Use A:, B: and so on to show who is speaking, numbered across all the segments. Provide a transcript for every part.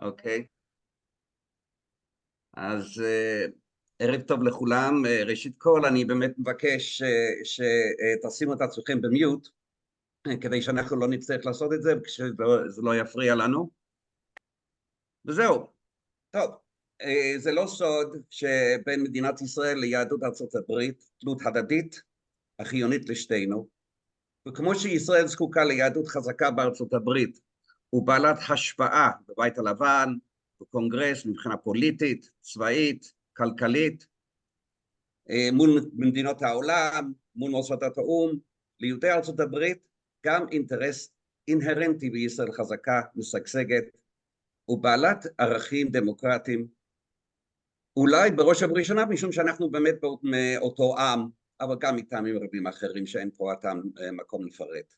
A: אוקיי. אז ערב טוב לכולם. ראשית כל אני באמת מבקש שתשימו את עצמכם במיוט, כדי שאנחנו לא נצטרך לעשות את זה, שזה לא יפריע לנו. וזהו. טוב, זה לא סוד שבין מדינת ישראל ליהדות ארצות הברית תלות הדדית החיונית לשתינו, וכמו שישראל זקוקה ליהדות חזקה בארצות הברית ובעלת השפעה בבית הלבן, בקונגרס, מבחינה פוליטית, צבאית, כלכלית, מול מדינות העולם, מול מוסדות האו"ם, ליהודי ארצות הברית גם אינטרס אינהרנטי בישראל חזקה, משגשגת, ובעלת ערכים דמוקרטיים, אולי בראש ובראשונה משום שאנחנו באמת מאותו עם, אבל גם מטעמים רבים אחרים שאין פה עתם מקום לפרט.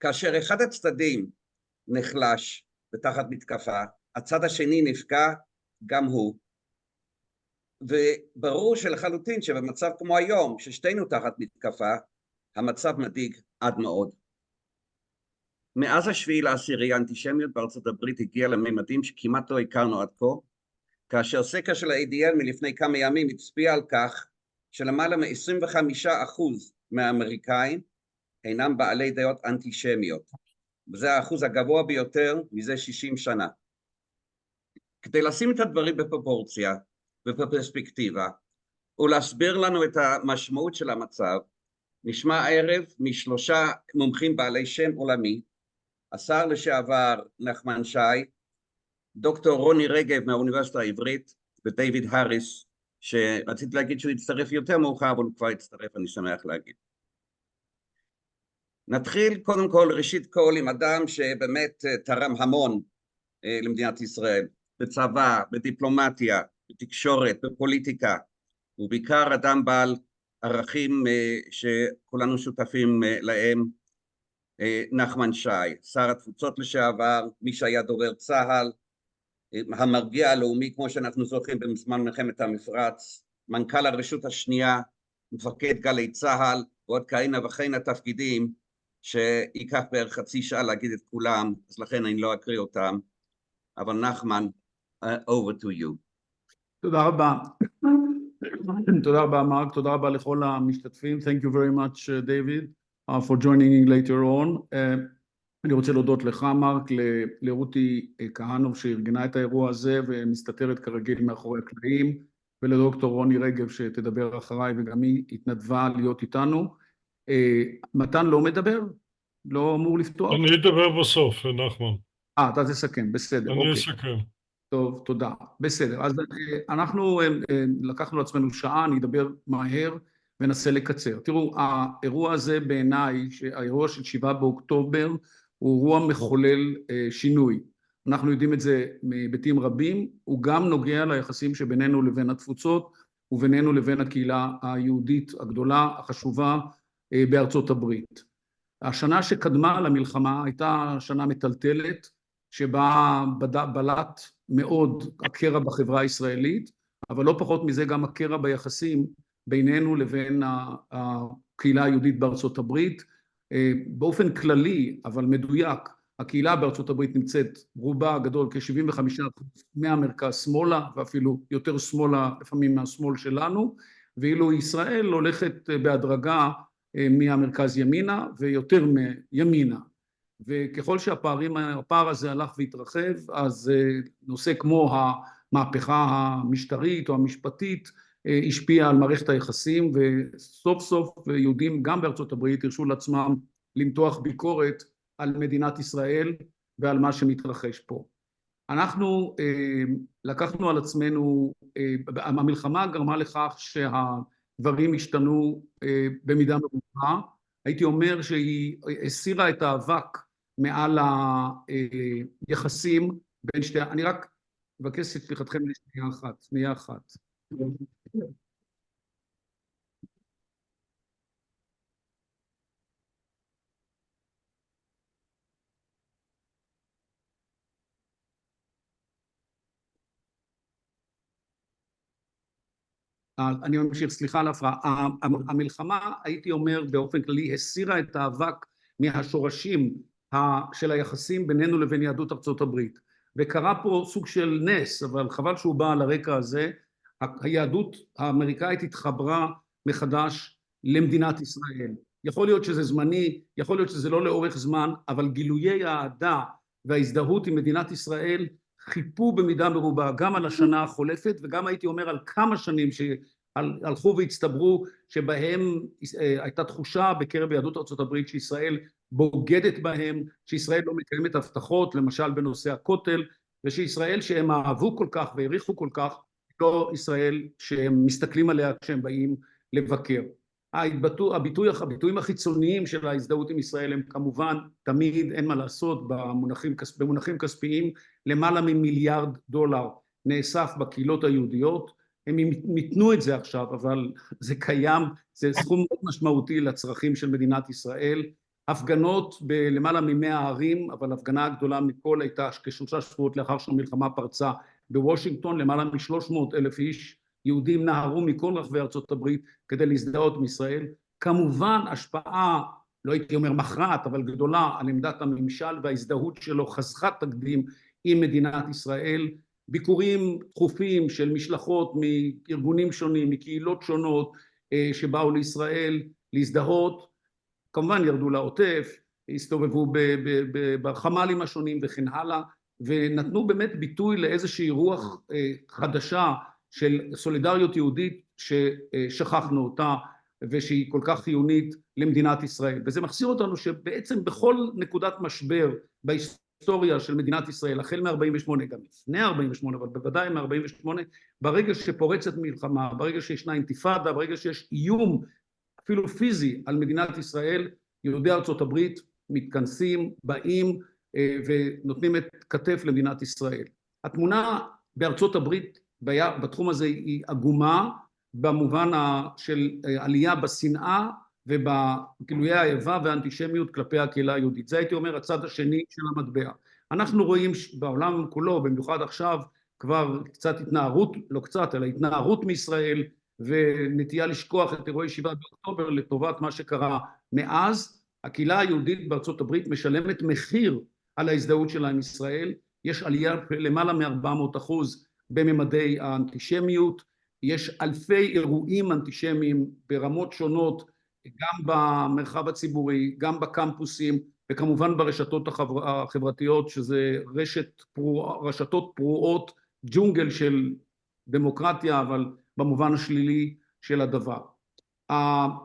A: כאשר אחד הצדדים נחלש ותחת מתקפה, הצד השני נפגע גם הוא, וברור שלחלוטין שבמצב כמו היום, ששתינו תחת מתקפה, המצב מדאיג עד מאוד. מאז 7/10 האנטישמיות בארצות הברית הגיעה לממדים שכמעט לא הכרנו עד כה, כאשר סקר של ה-ADL מלפני כמה ימים הצביע על כך שלמעלה מ-25% מהאמריקאים אינם בעלי דעות אנטישמיות, וזה האחוז הגבוה ביותר מזה 60 שנה. כדי לשים את הדברים בפרופורציה ובפרספקטיבה ולהסביר לנו את המשמעות של המצב, נשמע הערב משלושה מומחים בעלי שם עולמי, השר לשעבר נחמן שי, דוקטור רוני רגב מהאוניברסיטה העברית, ודיויד האריס, שרציתי להגיד שהוא יצטרף יותר מאוחר, אבל הוא כבר יצטרף, אני שמח להגיד. נתחיל קודם כל, ראשית כל, עם אדם שבאמת תרם המון למדינת ישראל, בצבא, בדיפלומטיה, בתקשורת, בפוליטיקה, ובעיקר אדם בעל ערכים שכולנו שותפים להם, נחמן שי, שר התפוצות לשעבר, מי שהיה דובר צה"ל, המרגיע הלאומי כמו שאנחנו זוכרים בזמן מלחמת המפרץ, מנכ"ל הרשות השנייה, מפקד גלי צה"ל, ועוד כהנה וכהנה תפקידים שייקח בערך חצי שעה להגיד את כולם, אז לכן אני לא אקריא אותם, אבל נחמן, over to you.
B: תודה רבה. תודה רבה מרק, תודה רבה לכל המשתתפים. Thank you very much David for joining later on. אני רוצה להודות לך מרק, לרותי כהנוב שארגנה את האירוע הזה ומסתתרת כרגיל מאחורי הקלעים, ולדוקטור רוני רגב שתדבר אחריי וגם היא התנדבה להיות איתנו. מתן לא מדבר? לא אמור לפתוח?
C: אני אדבר בסוף, נחמן.
B: אתה תסכם, בסדר.
C: אני אסכם.
B: טוב, תודה. בסדר, אז אנחנו לקחנו לעצמנו שעה, אני אדבר מהר ונסה לקצר. תראו, האירוע הזה בעיניי, האירוע של 7 באוקטובר, הוא אירוע מחולל שינוי. אנחנו יודעים את זה מהיבטים רבים, הוא גם נוגע ליחסים שבינינו לבין התפוצות, ובינינו לבין הקהילה היהודית הגדולה, החשובה בארצות הברית. השנה שקדמה למלחמה הייתה שנה מטלטלת, שבה בלט מאוד הקרע בחברה הישראלית, אבל לא פחות מזה גם הקרע ביחסים בינינו לבין הקהילה היהודית בארצות הברית. באופן כללי, אבל מדויק, הקהילה בארצות הברית נמצאת רובה הגדול כ-75% מהמרכז שמאלה, ואפילו יותר שמאלה לפעמים מהשמאל שלנו, ואילו ישראל הולכת בהדרגה מהמרכז ימינה ויותר מימינה. וככל שהפער הזה הלך והתרחב, אז נושא כמו המהפכה המשטרית או המשפטית השפיע על מערכת היחסים, וסוף סוף יהודים גם בארצות הברית הרשו לעצמם למתוח ביקורת על מדינת ישראל ועל מה שמתרחש פה. אנחנו לקחנו על עצמנו, המלחמה גרמה לכך שהדברים השתנו במידה מרובה, הייתי אומר שהיא הסירה את האבק מעל היחסים בין שתי, אני רק מבקש את סליחתכם לשנייה אחת. אני ממשיך, סליחה על ההפרעה. המלחמה, הייתי אומר באופן כללי, הסירה את האבק מהשורשים של היחסים בינינו לבין יהדות ארצות הברית. וקרה פה סוג של נס, אבל חבל שהוא בא על הרקע הזה. היהדות האמריקאית התחברה מחדש למדינת ישראל. יכול להיות שזה זמני, יכול להיות שזה לא לאורך זמן, אבל גילויי האהדה וההזדהות עם מדינת ישראל חיפו במידה מרובה גם על השנה החולפת, וגם הייתי אומר על כמה שנים שהלכו והצטברו, שבהם הייתה תחושה בקרב יהדות ארצות הברית שישראל בוגדת בהם, שישראל לא מקיימת הבטחות, למשל בנושא הכותל, ושישראל שהם אהבו כל כך והעריכו כל כך, לא ישראל שהם מסתכלים עליה כשהם באים לבקר. הביטויים החיצוניים של ההזדהות עם ישראל הם כמובן תמיד, אין מה לעשות, במונחים כספיים, למעלה ממיליארד דולר נאסף בקהילות היהודיות. הם מתנו את זה עכשיו, אבל זה קיים, זה סכום מאוד משמעותי לצרכים של מדינת ישראל. הפגנות בלמעלה מ100 ערים, אבל ההפגנה הגדולה מכל הייתה כ3 שבועות לאחר שהמלחמה פרצה בוושינגטון, למעלה מ300,000 איש יהודים נהרו מכל רחבי ארצות הברית כדי להזדהות עם ישראל. כמובן השפעה, לא הייתי אומר מכרעת, אבל גדולה על עמדת הממשל וההזדהות שלו חסרת תקדים עם מדינת ישראל. ביקורים תכופים של משלחות מארגונים שונים, מקהילות שונות שבאו לישראל להזדהות, כמובן ירדו לעוטף, הסתובבו בחמ"לים השונים וכן הלאה, ונתנו באמת ביטוי לאיזושהי רוח חדשה של סולידריות יהודית ששכחנו אותה, ושהיא כל כך חיונית למדינת ישראל. וזה מחזיר אותנו שבעצם בכל נקודת משבר בהיסטוריה של מדינת ישראל, החל מ-48, גם לפני 48, אבל בוודאי מ-48, ברגע שפורצת מלחמה, ברגע שישנה אינתיפאדה, ברגע שיש איום אפילו פיזי על מדינת ישראל, יהודי ארצות הברית מתכנסים, באים ונותנים את כתף למדינת ישראל. התמונה בארצות הברית בתחום הזה היא עגומה, במובן של עלייה בשנאה ובגילויי האיבה והאנטישמיות כלפי הקהילה היהודית. זה הייתי אומר הצד השני של המטבע. אנחנו רואים בעולם כולו, במיוחד עכשיו, כבר קצת התנערות, לא קצת, אלא התנערות מישראל, ונטייה לשכוח את אירועי 7 באוקטובר לטובת מה שקרה מאז. הקהילה היהודית בארצות הברית משלמת מחיר על ההזדהות שלה עם ישראל. יש עלייה למעלה מ-400% בממדי האנטישמיות, יש אלפי אירועים אנטישמיים ברמות שונות, גם במרחב הציבורי, גם בקמפוסים, וכמובן ברשתות החברתיות, שזה רשתות פרועות, ג'ונגל של דמוקרטיה, אבל במובן השלילי של הדבר.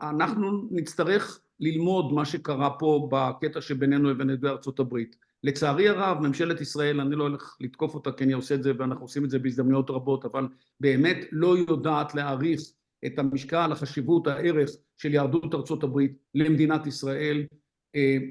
B: אנחנו נצטרך ללמוד מה שקרה פה בקטע שבינינו לבין יהודי ארצות הברית. לצערי הרב, ממשלת ישראל, אני לא הולך לתקוף אותה כי אני עושה את זה ואנחנו עושים את זה בהזדמנויות רבות, אבל באמת לא יודעת להעריך את המשקל, החשיבות, הערך של יהדות ארצות הברית למדינת ישראל.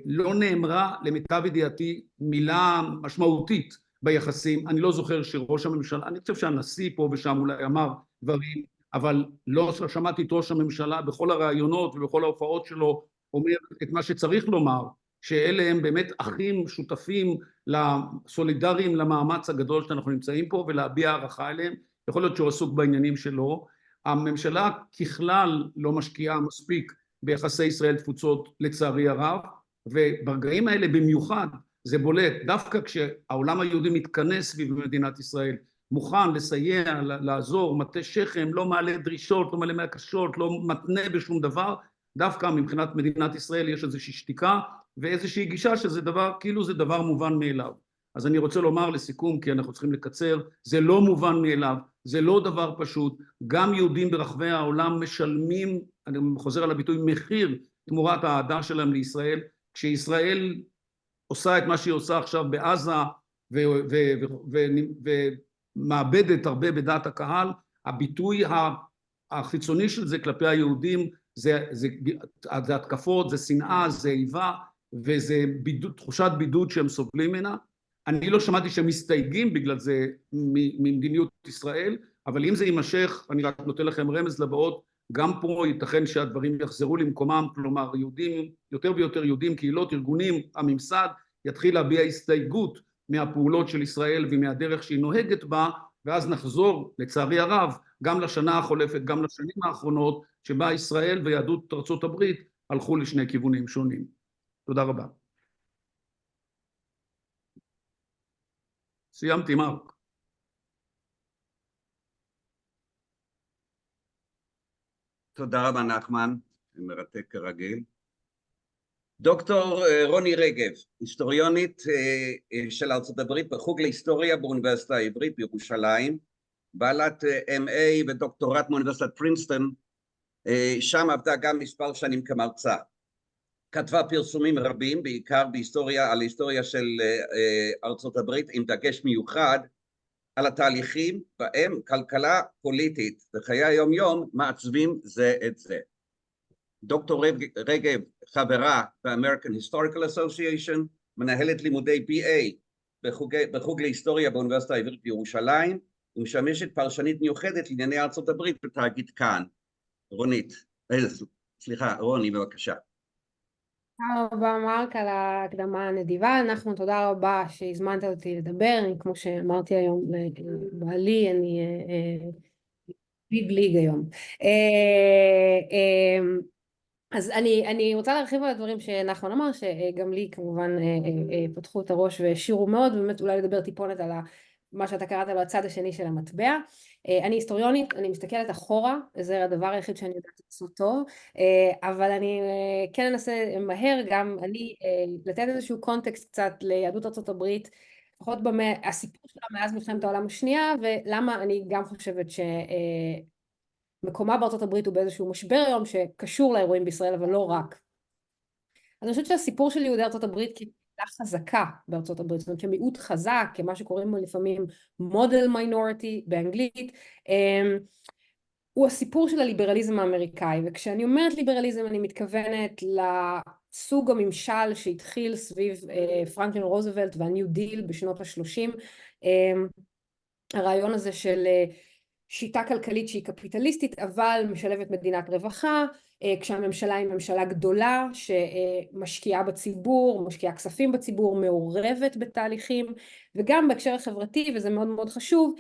B: לא נאמרה למיטב ידיעתי מילה משמעותית ביחסים. אני לא זוכר שראש הממשלה, אני חושב שהנשיא פה ושם אולי אמר דברים, אבל לא שמעתי את ראש הממשלה בכל הראיונות ובכל ההופעות שלו אומר את מה שצריך לומר, שאלה הם באמת אחים שותפים לסולידריים למאמץ הגדול שאנחנו נמצאים פה, ולהביע הערכה אליהם. יכול להיות שהוא עסוק בעניינים שלו. הממשלה ככלל לא משקיעה מספיק ביחסי ישראל תפוצות לצערי הרב, וברגעים האלה במיוחד זה בולט, דווקא כשהעולם היהודי מתכנס סביב מדינת ישראל, מוכן לסייע, לעזור, מטה שכם, לא מעלה דרישות, לא מעלה מהקשות, לא מתנה בשום דבר, דווקא מבחינת מדינת ישראל יש איזושהי שתיקה ואיזושהי גישה שזה דבר, כאילו זה דבר מובן מאליו. אז אני רוצה לומר לסיכום, כי אנחנו צריכים לקצר, זה לא מובן מאליו, זה לא דבר פשוט, גם יהודים ברחבי העולם משלמים, אני חוזר על הביטוי, מחיר תמורת האהדה שלהם לישראל, כשישראל עושה את מה שהיא עושה עכשיו בעזה ומאבדת הרבה בדעת הקהל, הביטוי החיצוני של זה כלפי היהודים זה התקפות, זה שנאה, זה איבה, וזה תחושת בידוד שהם סובלים ממנה. אני לא שמעתי שהם מסתייגים בגלל זה ממדיניות ישראל, אבל אם זה יימשך, אני רק נותן לכם רמז לבאות, גם פה ייתכן שהדברים יחזרו למקומם, כלומר יהודים, יותר ויותר יהודים, קהילות, ארגונים, הממסד, יתחיל להביע הסתייגות מהפעולות של ישראל ומהדרך שהיא נוהגת בה, ואז נחזור לצערי הרב גם לשנה החולפת, גם לשנים האחרונות, שבה ישראל ויהדות ארצות הברית הלכו לשני כיוונים שונים. תודה רבה. סיימתי, מרק.
A: תודה רבה נחמן, מרתק כרגיל. דוקטור רוני רגב, היסטוריונית של ארצות הברית בחוג להיסטוריה באוניברסיטה העברית בירושלים, בעלת MA ודוקטורט מאוניברסיטת פרינסטון, שם עבדה גם מספר שנים כמרצה. כתבה פרסומים רבים, בעיקר בהיסטוריה, על היסטוריה של ארצות הברית, עם דגש מיוחד על התהליכים בהם כלכלה פוליטית וחיי היום-יום מעצבים זה את זה. דוקטור רגב חברה ב-American Historical Association, מנהלת לימודי BA בחוג להיסטוריה באוניברסיטה העברית בירושלים, ומשמשת פרשנית מיוחדת לענייני ארצות הברית בתאגיד כאן. רוני, בבקשה.
D: תודה רבה מרק על ההקדמה הנדיבה. נחמן, תודה רבה שהזמנת אותי לדבר. כמו שאמרתי היום לבעלי, אני ביג ליג היום. אז אני רוצה להרחיב על הדברים שנחמן אמר, שגם לי כמובן פתחו את הראש והשירו מאוד, ובאמת אולי לדבר טיפונת על מה שאתה קראת לו הצד השני של המטבע. אני היסטוריונית, אני מסתכלת אחורה, זה הדבר היחיד שאני יודעת לעשות טוב, אבל אני כן אנסה מהר גם אני לתת איזשהו קונטקסט קצת ליהדות ארצות הברית, לפחות הסיפור שלה מאז מלחמת העולם השנייה, ולמה אני גם חושבת שמקומה בארצות הברית הוא באיזשהו משבר היום שקשור לאירועים בישראל, אבל לא רק. אז אני חושבת שהסיפור של יהודי ארצות הברית חזקה בארצות הברית, זאת אומרת כמיעוט חזק, כמה שקוראים לו לפעמים model minority באנגלית, הוא הסיפור של הליברליזם האמריקאי, וכשאני אומרת ליברליזם אני מתכוונת לסוג הממשל שהתחיל סביב פרנקלין רוזוולט והניו דיל בשנות ה-30, הרעיון הזה של שיטה כלכלית שהיא קפיטליסטית אבל משלבת מדינת רווחה, כשהממשלה היא ממשלה גדולה שמשקיעה בציבור, משקיעה כספים בציבור, מעורבת בתהליכים, וגם בהקשר החברתי, וזה מאוד מאוד חשוב,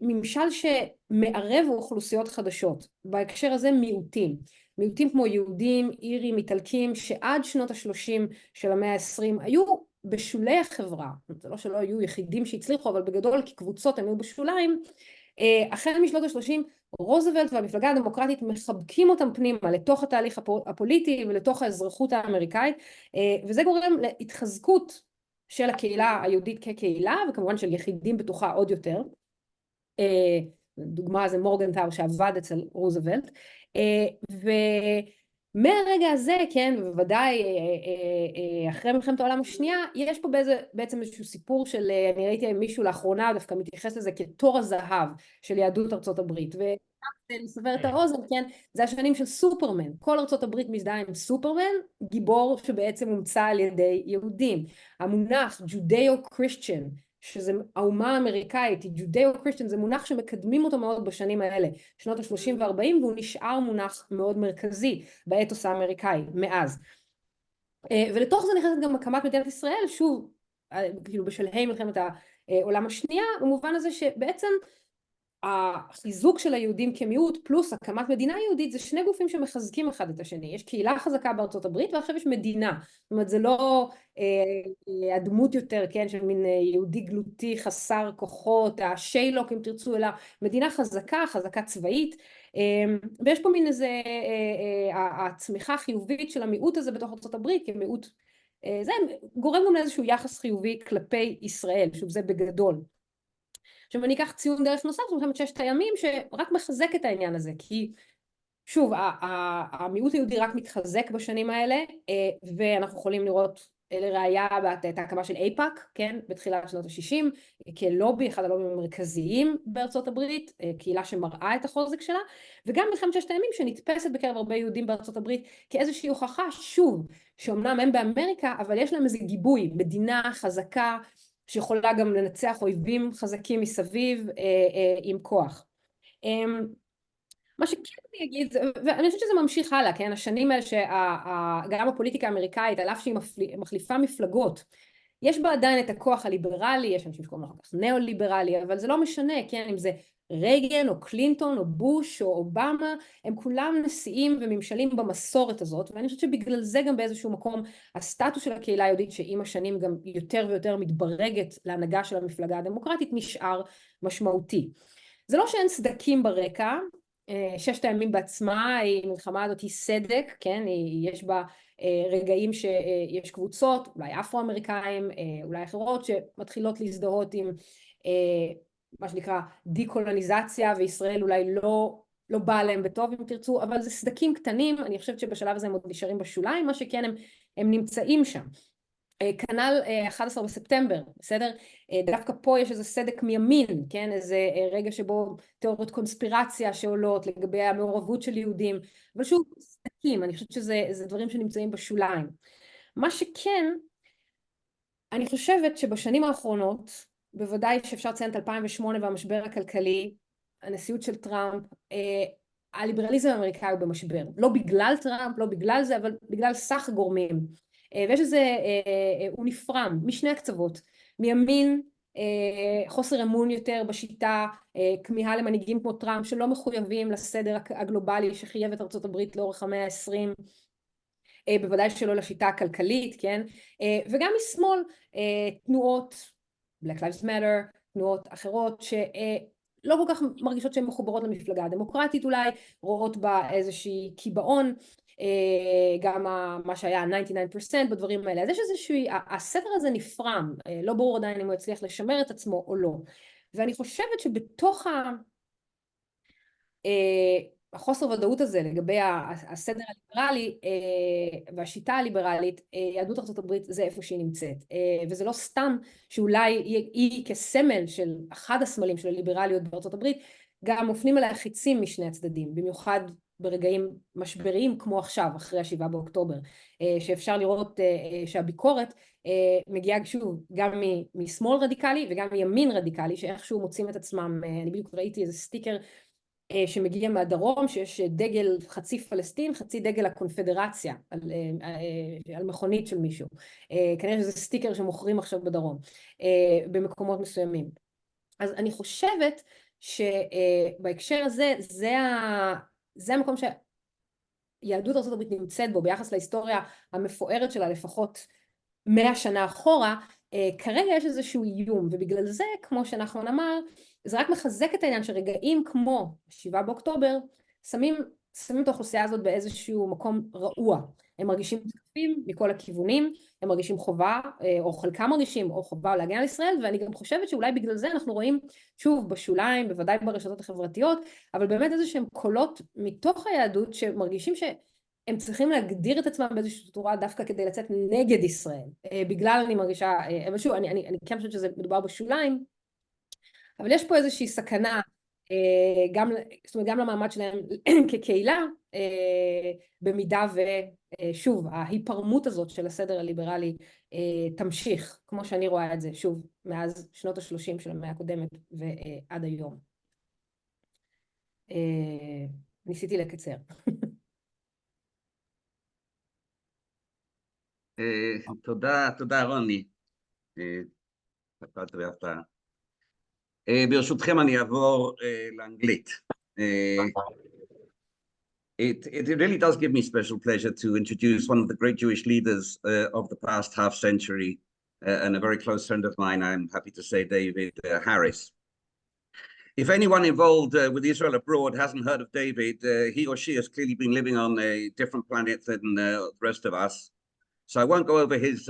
D: ממשל שמערב אוכלוסיות חדשות, בהקשר הזה מיעוטים, מיעוטים כמו יהודים, אירים, איטלקים, שעד שנות ה-30 של המאה ה-20 היו בשולי החברה, זה לא שלא היו יחידים שהצליחו, אבל בגדול כקבוצות הם היו בשוליים, החל משנות ה-30 רוזוולט והמפלגה הדמוקרטית מחבקים אותם פנימה לתוך התהליך הפוליטי ולתוך האזרחות האמריקאית, וזה גורם להתחזקות של הקהילה היהודית כקהילה, וכמובן של יחידים בתוכה עוד יותר. דוגמה זה מורגנטאו שעבד אצל רוזוולט, ומהרגע הזה, כן, ובוודאי אחרי מלחמת העולם השנייה, יש פה בעצם איזשהו סיפור של, אני ראיתי מישהו לאחרונה דווקא מתייחס לזה כתור הזהב של יהדות ארצות הברית, ולסבר את האוזן, כן, זה השנים של סופרמן, כל ארצות הברית מזדהה עם סופרמן, גיבור שבעצם הומצא על ידי יהודים, המונח ג'ודאו-קריסטיאן, שזה האומה האמריקאית, ג'ודאו-קריסטיאן, זה מונח שמקדמים אותו מאוד בשנים האלה, שנות ה-30 וה-40, והוא נשאר מונח מאוד מרכזי באתוס האמריקאי מאז. ולתוך זה נכנסת גם הקמת מדינת ישראל, שוב, כאילו בשלהי מלחמת העולם השנייה, במובן הזה שבעצם החיזוק של היהודים כמיעוט פלוס הקמת מדינה יהודית זה שני גופים שמחזקים אחד את השני. יש קהילה חזקה בארצות הברית ועכשיו יש מדינה. זאת אומרת זה לא הדמות יותר, כן, של מין יהודי גלותי חסר כוחות, השיילוק אם תרצו, אלא מדינה חזקה, חזקה צבאית, ויש פה מין איזה הצמיחה החיובית של המיעוט הזה בתוך ארצות הברית כמיעוט, זה גורם גם לאיזשהו יחס חיובי כלפי ישראל, שוב זה בגדול. עכשיו אני אקח ציון דרך נוסף, מלחמת ששת הימים, שרק מחזק את העניין הזה, כי שוב, המיעוט היהודי רק מתחזק בשנים האלה, ואנחנו יכולים לראות לראיה את ההקמה של אייפאק, כן, בתחילת שנות ה-60, כלובי, אחד הלובים המרכזיים בארצות הברית, קהילה שמראה את החוזק שלה, וגם מלחמת ששת הימים שנתפסת בקרב הרבה יהודים בארצות הברית, כאיזושהי הוכחה, שוב, שאומנם הם באמריקה, אבל יש להם איזה גיבוי, מדינה חזקה, שיכולה גם לנצח אויבים חזקים מסביב עם כוח. מה שכן אני אגיד, ואני חושבת שזה ממשיך הלאה, כן? השנים האלה שגם הפוליטיקה האמריקאית, על אף שהיא מחליפה מפלגות, יש בה עדיין את הכוח הליברלי, יש אנשים שקוראים לו כך ניאו-ליברלי, אבל זה לא משנה, כן? אם זה רייגן או קלינטון או בוש או אובמה, הם כולם נשיאים וממשלים במסורת הזאת, ואני חושבת שבגלל זה גם באיזשהו מקום הסטטוס של הקהילה היהודית שעם השנים גם יותר ויותר מתברגת להנהגה של המפלגה הדמוקרטית נשאר משמעותי. זה לא שאין סדקים ברקע, ששת הימים בעצמה, המלחמה הזאת היא סדק, כן? יש בה רגעים שיש קבוצות, אולי אפרו-אמריקאים, אולי אחרות, שמתחילות להזדהות עם מה שנקרא דיקולוניזציה, וישראל אולי לא באה להם בטוב אם תרצו, אבל זה סדקים קטנים, אני חושבת שבשלב הזה הם עוד נשארים בשוליים, מה שכן הם נמצאים שם. כנ"ל 11 בספטמבר, בסדר? דווקא פה יש איזה סדק מימין, כן? איזה רגע שבו תיאוריות קונספירציה שעולות לגבי המעורבות של יהודים, אבל שוב, סדקים, אני חושבת שזה דברים שנמצאים בשוליים. מה שכן, אני חושבת שבשנים האחרונות, בוודאי שאפשר לציין את 2008 והמשבר הכלכלי, הנשיאות של טראמפ, הליברליזם האמריקאי הוא במשבר. לא בגלל טראמפ, לא בגלל זה, אבל בגלל סך גורמים. ויש איזה, הוא נפרם משני הקצוות, מימין, חוסר אמון יותר בשיטה, כמיהה למנהיגים כמו טראמפ שלא מחויבים לסדר הגלובלי שחייב את ארצות הברית לאורך המאה ה-20, בוודאי שלא לשיטה הכלכלית, כן? וגם משמאל, תנועות, Black Lives Matter, תנועות אחרות שלא כל כך מרגישות שהן מחוברות למפלגה הדמוקרטית אולי, רואות בה איזושהי קיבעון, גם מה שהיה 99% בדברים האלה. אז יש איזשהו, הסדר הזה נפרם, לא ברור עדיין אם הוא יצליח לשמר את עצמו או לא. ואני חושבת שבתוך החוסר ודאות הזה לגבי הסדר הליברלי והשיטה הליברלית, יהדות ארצות הברית זה איפה שהיא נמצאת. וזה לא סתם שאולי היא כסמל של אחד הסמלים של הליברליות בארצות הברית, גם מופנים עליה חיצים משני הצדדים, במיוחד ברגעים משבריים כמו עכשיו, אחרי 7 באוקטובר, שאפשר לראות שהביקורת מגיעה שוב גם משמאל רדיקלי וגם מימין רדיקלי, שאיכשהו מוצאים את עצמם. אני בדיוק ראיתי איזה סטיקר שמגיע מהדרום, שיש דגל חצי פלסטין, חצי דגל הקונפדרציה, על מכונית של מישהו. כנראה שזה סטיקר שמוכרים עכשיו בדרום, במקומות מסוימים. אז אני חושבת שבהקשר הזה, זה המקום שיהדות ארצות הברית נמצאת בו, ביחס להיסטוריה המפוארת שלה, לפחות 100 שנה אחורה. כרגע יש איזשהו איום, ובגלל זה, כמו שנחמן אמר, זה רק מחזק את העניין שרגעים כמו 7 באוקטובר, שמים את האוכלוסייה הזאת באיזשהו מקום רעוע. הם מרגישים תקפים מכל הכיוונים, הם מרגישים חובה, או חלקם מרגישים, או חובה להגן על ישראל, ואני גם חושבת שאולי בגלל זה אנחנו רואים, שוב, בשוליים, בוודאי ברשתות החברתיות, אבל באמת איזשהם קולות מתוך היהדות שמרגישים שהם צריכים להגדיר את עצמם באיזושהי צורה דווקא כדי לצאת נגד ישראל. בגלל אני מרגישה, אבל שוב, אני כן חושבת שזה מדובר בשוליים, אבל יש פה איזושהי סכנה, זאת אומרת, גם למעמד שלהם כקהילה, במידה ושוב, ההיפרמות הזאת של הסדר הליברלי תמשיך, כמו שאני רואה את זה, שוב, מאז שנות ה-30 של המאה הקודמת ועד היום. ניסיתי לקצר.
A: תודה רוני. ברשותכם אני אעבור לאנגלית. It really does give me special pleasure to introduce one of the great Jewish leaders of the past half century, and a very close friend of mine, I'm happy to say, David Harris. If anyone involved with Israel abroad hasn't heard of David, he or she has clearly been living on a different planet than the rest of us. So I won't go over his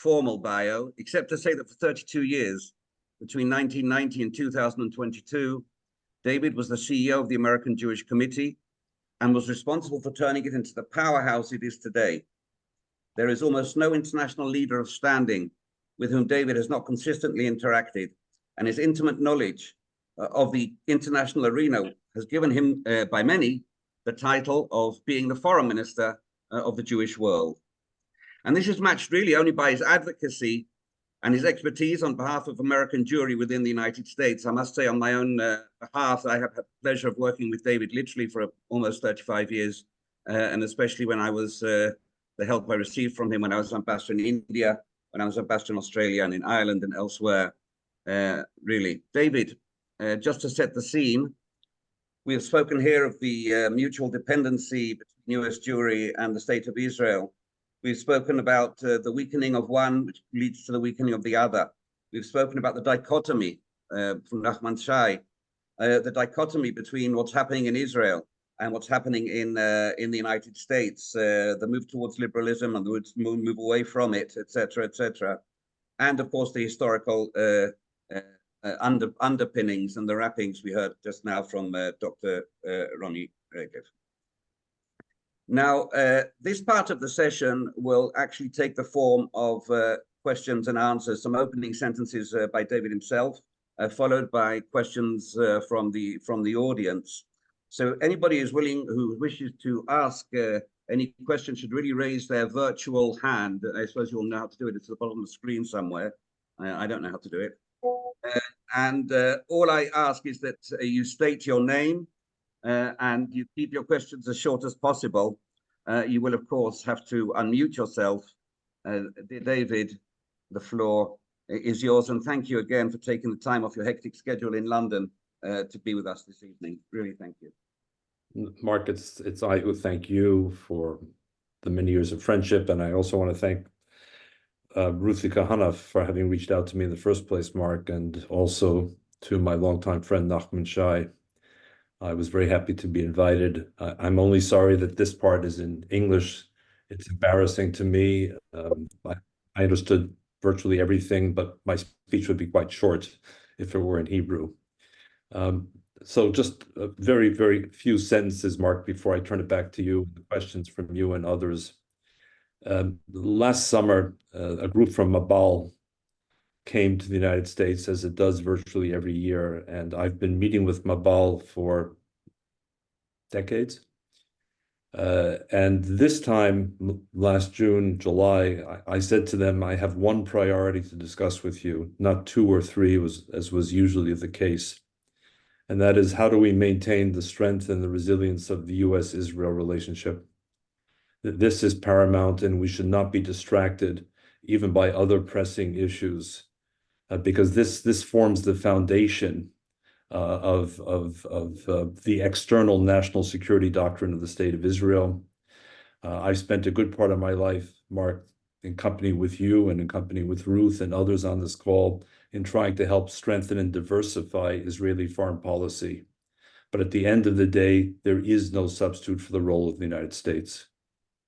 A: formal bio, except to say that for 32 years, between 1990 and 2022, David was the CEO of the American Jewish Committee and was responsible for turning it into the powerhouse it is today. There is almost no international leader of standing with whom David has not consistently interacted, and his intimate knowledge of the international arena has given him, by many, the title of being the foreign minister of the Jewish world. And this is matched really only by his advocacy and his expertise on behalf of American Jewry within the United States. I must say on my own behalf, I have had the pleasure of working with David literally for almost 35 years, and especially when I was, the help I received from him when I was ambassador in India, when I was ambassador in Australia and in Ireland and elsewhere. Really, David, just to set the scene, we have spoken here of the mutual dependency between US Jewry and the State of Israel. We've spoken about the weakening of one, which leads to the weakening of the other. We've spoken about the dichotomy from נחמן Shai, the dichotomy between what's happening in Israel and what's happening in the United States, the move towards liberalism and the move away from it, etc., etc. And of course, the historical underpinnings and the wrappings we heard just now from Dr. Ronnie. Now, this part of the session will actually take the form of questions and answers, some opening sentences by David himself, followed by questions from the audience. So anybody who wishes to ask any question should really raise their virtual hand. I suppose you'll know how to do it. It's at the bottom of the screen somewhere. I don't know how to do it. And all I ask is that you state your name and you keep your questions as short as possible. You will, of course, have to unmute yourself. David, the floor is yours. And thank you again for taking the time off your hectic schedule in London to be with us this evening. Really, thank you.
E: Mark, it's I who thank you for the many years of friendship. And I also want to thank Ruthie Kahana for having reached out to me in the first place, Mark, and also to my longtime friend, נחמן Shai. I was very happy to be invited. I'm only sorry that this part is in English. It's embarrassing to me. I understood virtually everything, but my speech would be quite short if it were in Hebrew. So just a very, very few sentences, Mark, before I turn it back to you, the questions from you and others. Last summer, a group from Mabal came to the United States, as it does virtually every year, and I've been meeting with Mabal for decades. And this time, last June, July, I said to them, I have one priority to discuss with you, not two or three, as was usually the case. And that is, how do we maintain the strength and the resilience of the US-Israel relationship? This is paramount, and we should not be distracted even by other pressing issues, because this forms the foundation of the external national security doctrine of the State of Israel. I've spent a good part of my life, Mark, in company with you and in company with Ruth and others on this call, in trying to help strengthen and diversify Israeli foreign policy. But at the end of the day, there is no substitute for the role of the United States.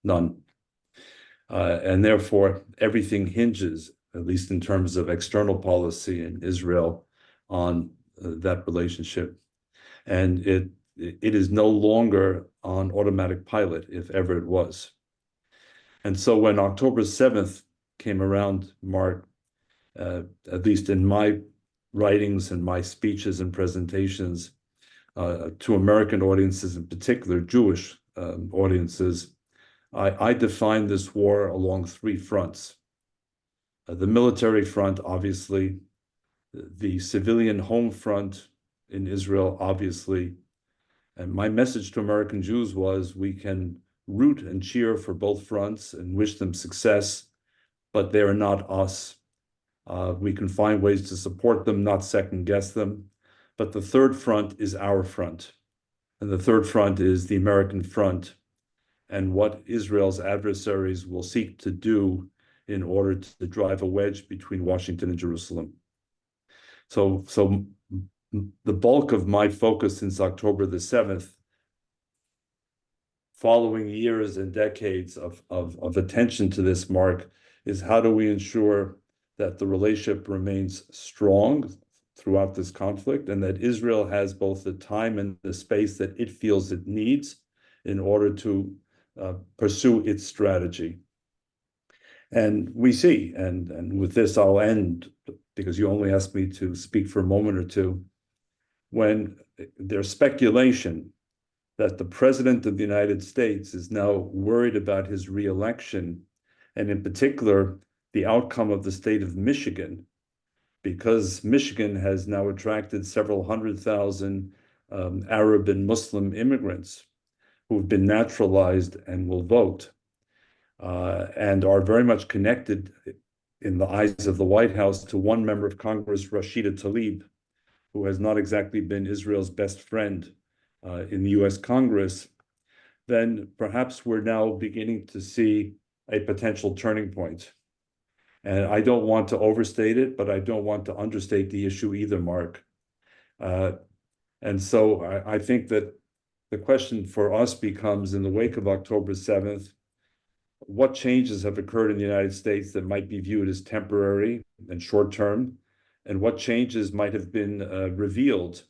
E: None. And therefore, everything hinges, at least in terms of external policy in Israel, on that relationship. And it is no longer on automatic pilot, if ever it was. And so when October 7th came around, Mark, at least in my writings and my speeches and presentations to American audiences, in particular Jewish audiences, I defined this war along three fronts. The military front, obviously, the civilian home front in Israel, obviously. And my message to American Jews was, we can root and cheer for both fronts and wish them success, but they are not us. We can find ways to support them, not second guess them. But the third front is our front. And the third front is the American front, and what Israel's adversaries will seek to do in order to drive a wedge between Washington and Jerusalem. So the bulk of my focus since October the 7th, following years and decades of attention to this, Mark, is how do we ensure that the relationship remains strong throughout this conflict, and that Israel has both the time and the space that it feels it needs in order to pursue its strategy. And we see, and with this I'll end, because you only asked me to speak for a moment or two, when there's speculation that the President of the United States is now worried about his re-election, and in particular, the outcome of the state of Michigan, because Michigan has now attracted several 100,000 Arab and Muslim immigrants who've been naturalized and will vote, and are very much connected in the eyes of the White House to one member of Congress, Rashida Tlaib, who has not exactly been Israel's best friend in the US Congress, then perhaps we're now beginning to see a potential turning point. And I don't want to overstate it, but I don't want to understate the issue either, Mark. And so I think that the question for us becomes, in the wake of October 7th, what changes have occurred in the United States that might be viewed as temporary and short-term, and what changes might have been revealed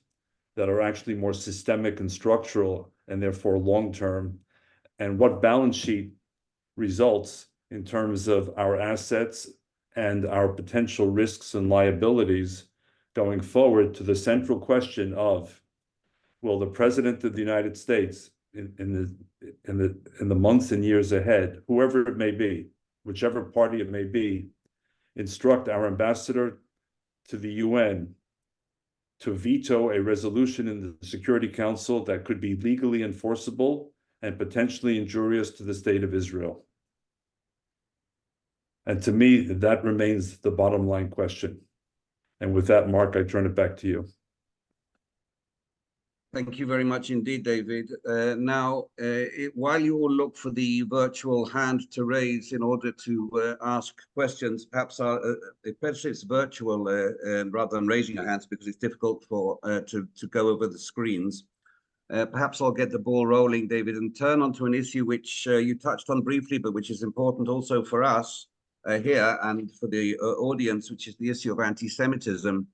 E: that are actually more systemic and structural and therefore long-term, and what balance sheet results in terms of our assets and our potential risks and liabilities going forward to the central question of, will the President of the United States in the months and years ahead, whoever it may be, whichever party it may be, instruct our ambassador to the UN to veto a resolution in the Security Council that could be legally enforceable and potentially injurious to the state of Israel? And to me, that remains the bottom line question. And with that, Mark, I turn it back to you.
A: Thank you very much indeed, David. While you all look for the virtual hand to raise in order to ask questions, perhaps especially it's virtual rather than raising your hands because it's difficult to go over the screens. Perhaps I'll get the ball rolling, David, and turn onto an issue which you touched on briefly, but which is important also for us here and for the audience, which is the issue of anti-Semitism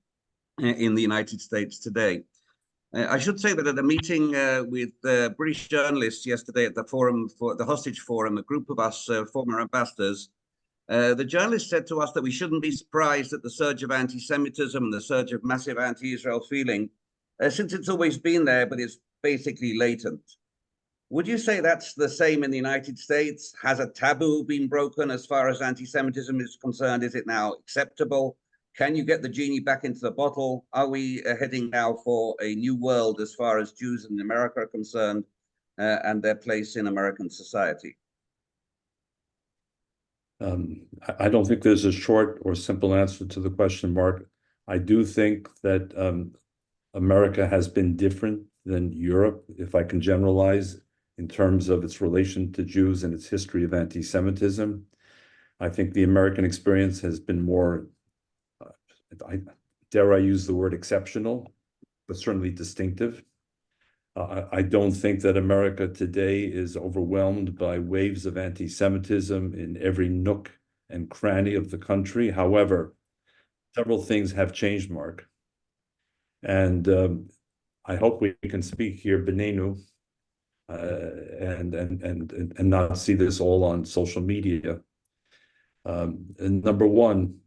A: in the United States today. I should say that at a meeting with British journalists yesterday at the forum for the hostage forum, a group of us former ambassadors, the journalists said to us that we shouldn't be surprised at the surge of anti-Semitism and the surge of massive anti-Israel feeling, since it's always been there, but it's basically latent. Would you say that's the same in the United States? Has a taboo been broken as far as anti-Semitism is concerned? Is it now acceptable? Can you get the genie back into the bottle? Are we heading now for a new world as far as Jews in America are concerned and their place in American society?
E: I don't think there's a short or simple answer to the question, Mark. I do think that America has been different than Europe, if I can generalize, in terms of its relation to Jews and its history of anti-Semitism. I think the American experience has been more, dare I use the word exceptional, but certainly distinctive. I don't think that America today is overwhelmed by waves of anti-Semitism in every nook and cranny of the country. However, several things have changed, Mark. And I hope we can speak here, Benenu, and not see this all on social media. And number one,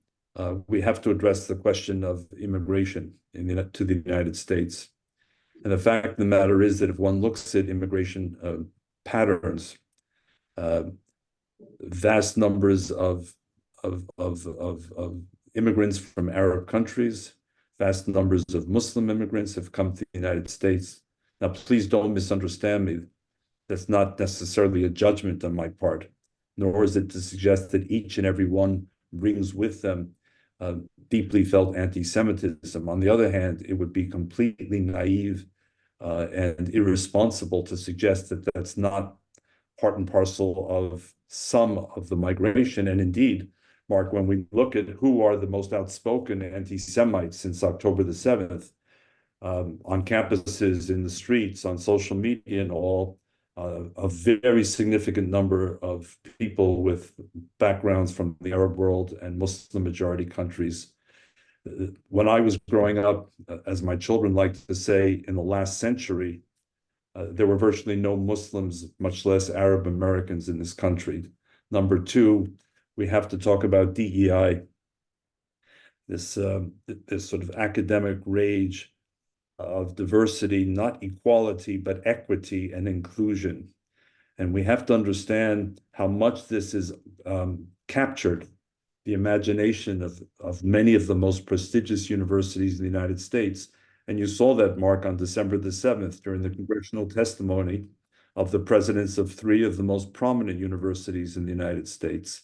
E: we have to address the question of immigration to the United States. And the fact of the matter is that if one looks at immigration patterns, vast numbers of immigrants from Arab countries, vast numbers of Muslim immigrants have come to the United States. Now, please don't misunderstand me. That's not necessarily a judgment on my part, nor is it to suggest that each and every one brings with them deeply felt anti-Semitism. On the other hand, it would be completely naive and irresponsible to suggest that that's not part and parcel of some of the migration. And indeed, Mark, when we look at who are the most outspoken anti-Semites since October the 7th, on campuses, in the streets, on social media and all, a very significant number of people with backgrounds from the Arab world and Muslim majority countries. When I was growing up, as my children like to say, in the last century, there were virtually no Muslims, much less Arab Americans in this country. Number two, we have to talk about DEI, this sort of academic rage of diversity, not equality, but equity and inclusion. And we have to understand how much this has captured the imagination of many of the most prestigious universities in the United States. And you saw that, Mark, on December the 7th during the congressional testimony of the presidents of three of the most prominent universities in the United States,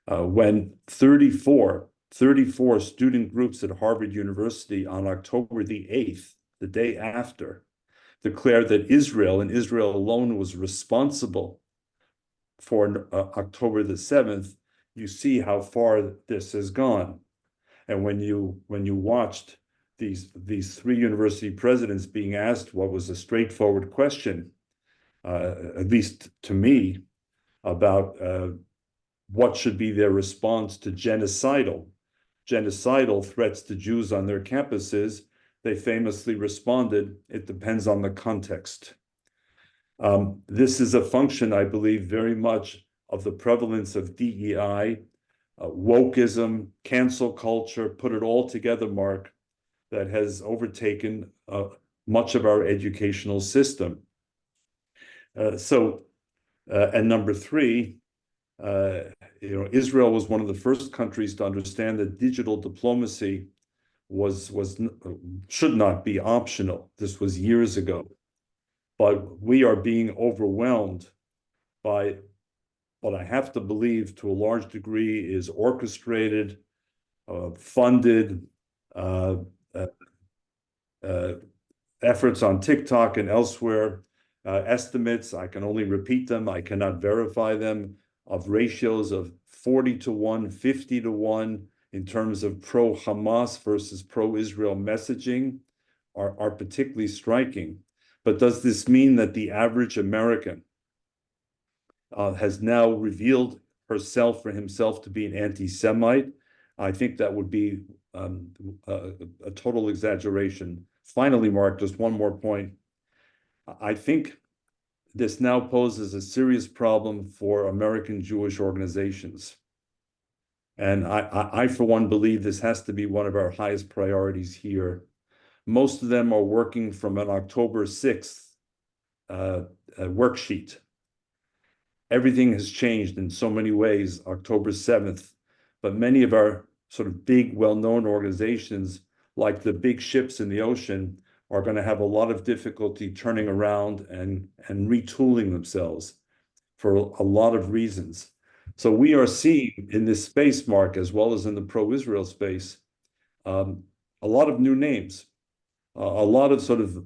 E: when 34 34 student groups at Harvard University on October the 8th, the day after, declared that Israel and Israel alone was responsible for October the 7th, you see how far this has gone. And when you watched these three university presidents being asked what was a straightforward question, at least to me, about what should be their response to genocidal threats to Jews on their campuses, they famously responded, it depends on the context. This is a function, I believe, very much of the prevalence of DEI, wokeism, cancel culture, put it all together, Mark, that has overtaken much of our educational system. And number three, Israel was one of the first countries to understand that digital diplomacy should not be optional. This was years ago. But we are being overwhelmed by what I have to believe to a large degree is orchestrated, funded efforts on TikTok and elsewhere, estimates, I can only repeat them, I cannot verify them, of ratios of 40-1, 50-1 in terms of pro-Hamas versus pro-Israel messaging are particularly striking. But does this mean that the average American has now revealed herself or himself to be an anti-Semite? I think that would be a total exaggeration. Finally, Mark, just one more point. I think this now poses a serious problem for American Jewish organizations. And I, for one, believe this has to be one of our highest priorities here. Most of them are working from an October 6th worksheet. Everything has changed in so many ways, October 7th, but many of our sort of big, well-known organizations, like the big ships in the ocean, are going to have a lot of difficulty turning around and retooling themselves for a lot of reasons. So we are seeing in this space, Mark, as well as in the pro-Israel space, a lot of new names, a lot of sort of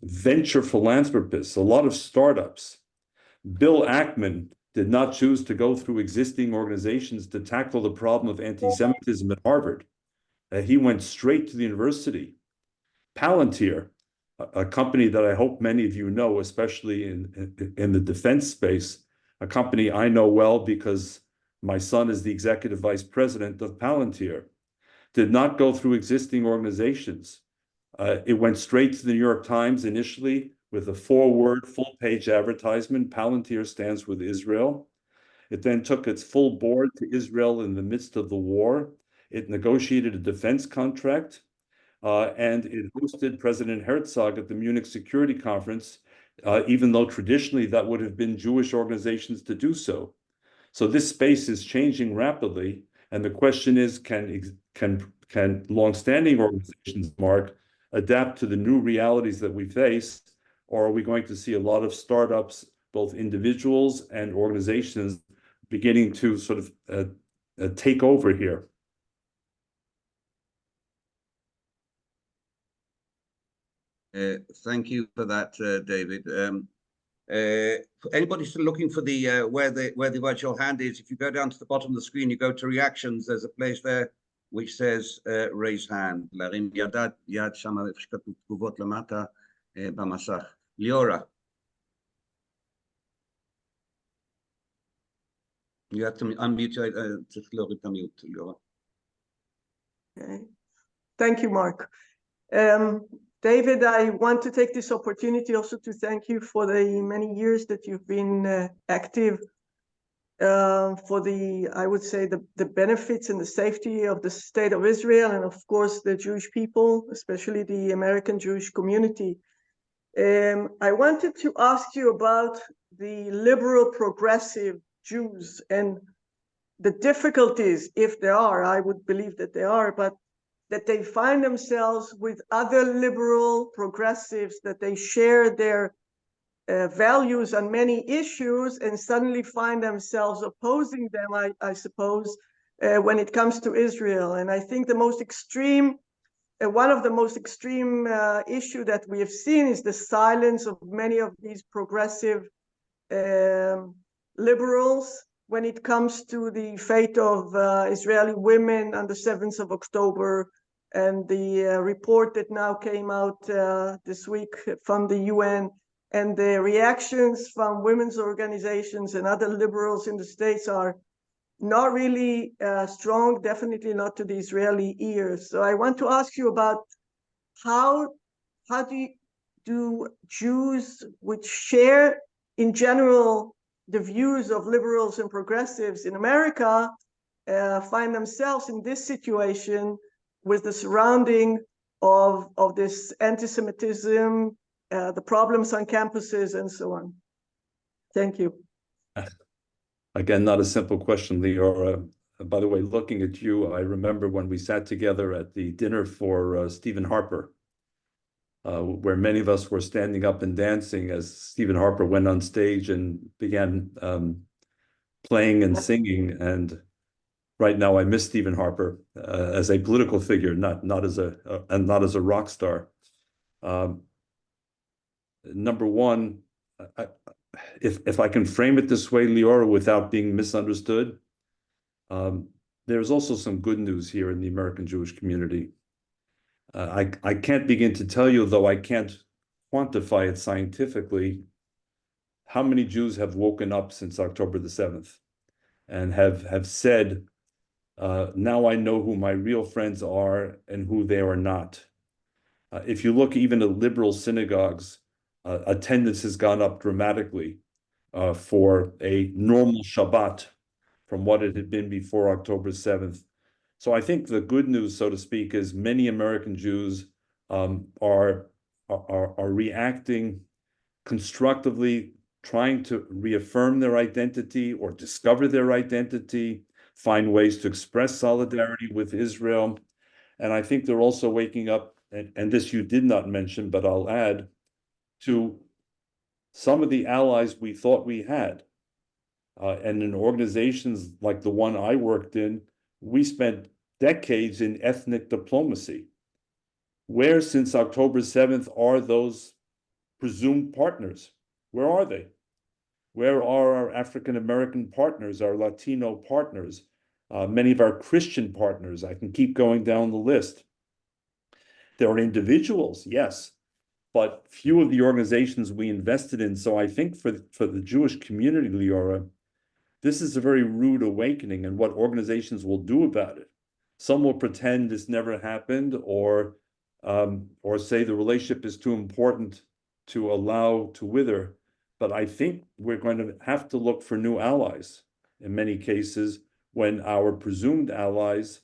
E: venture philanthropists, a lot of startups. Bill Ackman did not choose to go through existing organizations to tackle the problem of anti-Semitism at Harvard. He went straight to the university. Palantir, a company that I hope many of you know, especially in the defense space, a company I know well because my son is the executive vice president of Palantir, did not go through existing organizations. It went straight to the New York Times initially with a 4-word, full-page advertisement. Palantir stands with Israel. It then took its full board to Israel in the midst of the war. It negotiated a defense contract. And it hosted President Herzog at the Munich Security Conference, even though traditionally that would have been Jewish organizations to do so. So this space is changing rapidly, and the question is, can longstanding organizations, Mark, adapt to the new realities that we face, or are we going to see a lot of startups, both individuals and organizations, beginning to sort of take over here?
A: Thank you for that, David. Anybody still looking for the where the virtual hand is? If you go down to the bottom of the screen, you go to reactions. There's a place there which says raise hand. להרים יד שם איפה שכתוב תגובות למטה במסך. ליאורה. You have to unmute. צריך להוריד את המיוט, ליאורה.
F: Okay. Thank you, Mark. David, I want to take this opportunity also to thank you for the many years that you've been active for I would say, the benefits and the safety of the state of Israel, and of course the Jewish people, especially the American Jewish community. I wanted to ask you about the liberal progressive Jews and the difficulties, if there are, I would believe that there are, but that they find themselves with other liberal progressives, that they share their values on many issues and suddenly find themselves opposing them, I suppose, when it comes to Israel. And I think the most extreme, one of the most extreme issue that we have seen is the silence of many of these progressive liberals when it comes to the fate of Israeli women on the 7th of October, and the report that now came out this week from the UN, and the reactions from women's organizations and other liberals in the States are not really strong, definitely not to the Israeli ears. So I want to ask you about how do Jews which share in general the views of liberals and progressives in America find themselves in this situation with the surrounding of this anti-Semitism, the problems on campuses, and so on. Thank you.
E: Again, not a simple question, Leora. By the way, looking at you, I remember when we sat together at the dinner for Stephen Harper, where many of us were standing up and dancing as Stephen Harper went on stage and began playing and singing. And right now, I miss Stephen Harper as a political figure, not as a rock star. Number one, if I can frame it this way, Leora, without being misunderstood, there's also some good news here in the American Jewish community. I can't begin to tell you, though I can't quantify it scientifically, how many Jews have woken up since October the 7th and have said, now I know who my real friends are and who they are not. If you look even at liberal synagogues, attendance has gone up dramatically for a normal Shabbat from what it had been before October 7th. So I think the good news, so to speak, is many American Jews are reacting constructively, trying to reaffirm their identity or discover their identity, find ways to express solidarity with Israel. And I think they're also waking up, and this you did not mention, but I'll add, to some of the allies we thought we had. And in organizations like the one I worked in, we spent decades in ethnic diplomacy. Where since October 7th are those presumed partners? Where are they? Where are our African-American partners, our Latino partners, many of our Christian partners? I can keep going down the list. There are individuals, yes, but few of the organizations we invested in. So I think for the Jewish community, Leora, this is a very rude awakening, and what organizations will do about it. Some will pretend this never happened, or say the relationship is too important to allow to wither. But I think we're going to have to look for new allies in many cases when our presumed allies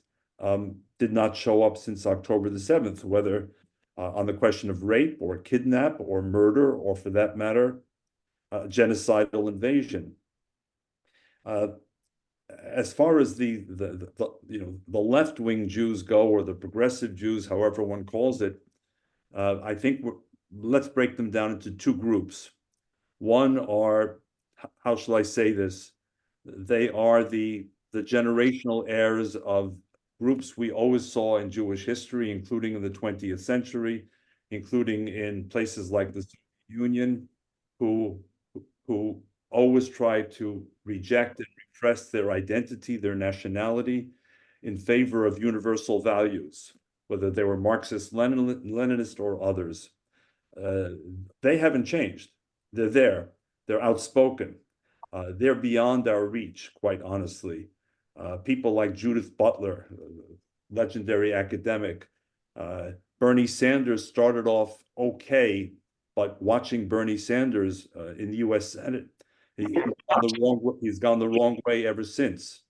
E: did not show up since October the 7th, whether on the question of rape or kidnap or murder, or for that matter, genocidal invasion. As far as the left-wing Jews go, or the progressive Jews, however one calls it, I think let's break them down into two groups. One are, how shall I say this? They are the generational heirs of groups we always saw in Jewish history, including in the 20th century, including in places like the Soviet Union, who always tried to reject and repress their identity, their nationality, in favor of universal values, whether they were Marxist, Leninist, or others. They haven't changed. They're there. They're outspoken. They're beyond our reach, quite honestly. People like Judith Butler, legendary academic. Bernie Sanders started off okay, but watching Bernie Sanders in the US Senate, he's gone the wrong way ever since.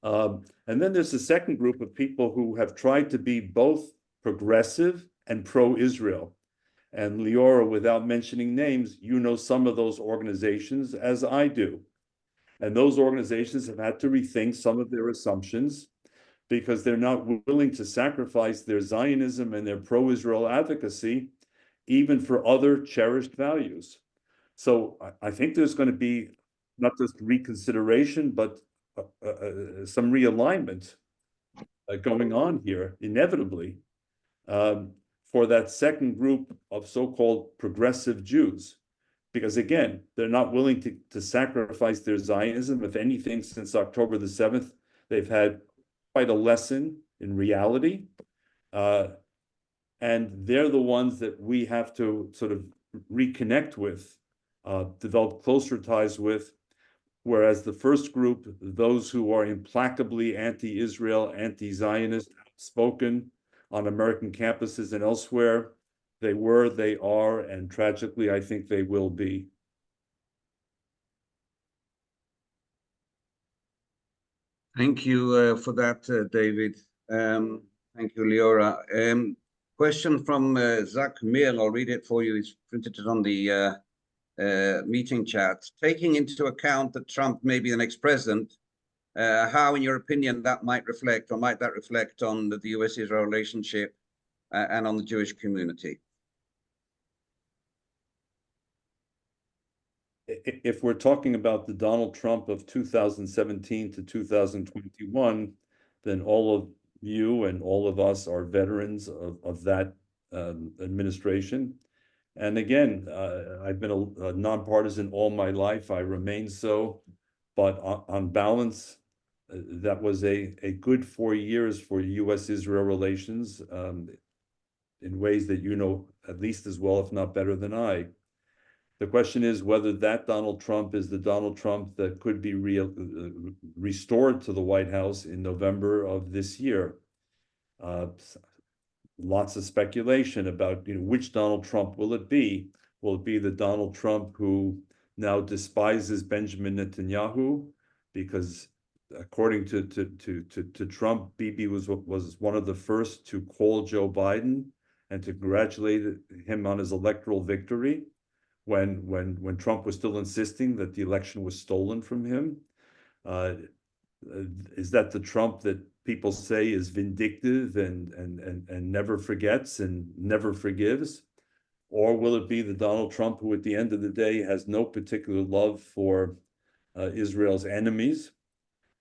E: And then there's a second group of people who have tried to be both progressive and pro-Israel. And Leora, without mentioning names, you know some of those organizations as I do. And those organizations have had to rethink some of their assumptions because they're not willing to sacrifice their Zionism and their pro-Israel advocacy, even for other cherished values. So I think there's going to be not just reconsideration, but some realignment going on here, inevitably, for that second group of so-called progressive Jews. Because again, they're not willing to sacrifice their Zionism. If anything, since October the 7th, they've had quite a lesson in reality. And they're the ones that we have to sort of reconnect with, develop closer ties with, whereas the first group, those who are implacably anti-Israel, anti-Zionist, spoken on American campuses and elsewhere, they were, they are, and tragically, I think they will be.
A: Thank you for that, David. Thank you, Leora. Question from Zach Mir, I'll read it for you. He's printed it on the meeting chat. Taking into account that Trump may be the next president, how, in your opinion, that might reflect, or might that reflect on the US-Israel relationship and on the Jewish community?
E: If we're talking about the Donald Trump of 2017 to 2021, then all of you and all of us are veterans of that administration. And again, I've been a nonpartisan all my life. I remain so. But on balance, that was a good 4 years for US-Israel relations in ways that you know at least as well, if not better than I. The question is whether that Donald Trump is the Donald Trump that could be restored to the White House in November of this year. Lots of speculation about which Donald Trump will it be. Will it be the Donald Trump who now despises Benjamin Netanyahu? Because according to Trump, Bibi was one of the first to call Joe Biden and to congratulate him on his electoral victory, when Trump was still insisting that the election was stolen from him. Is that the Trump that people say is vindictive and never forgets and never forgives? Or will it be the Donald Trump who at the end of the day has no particular love for Israel's enemies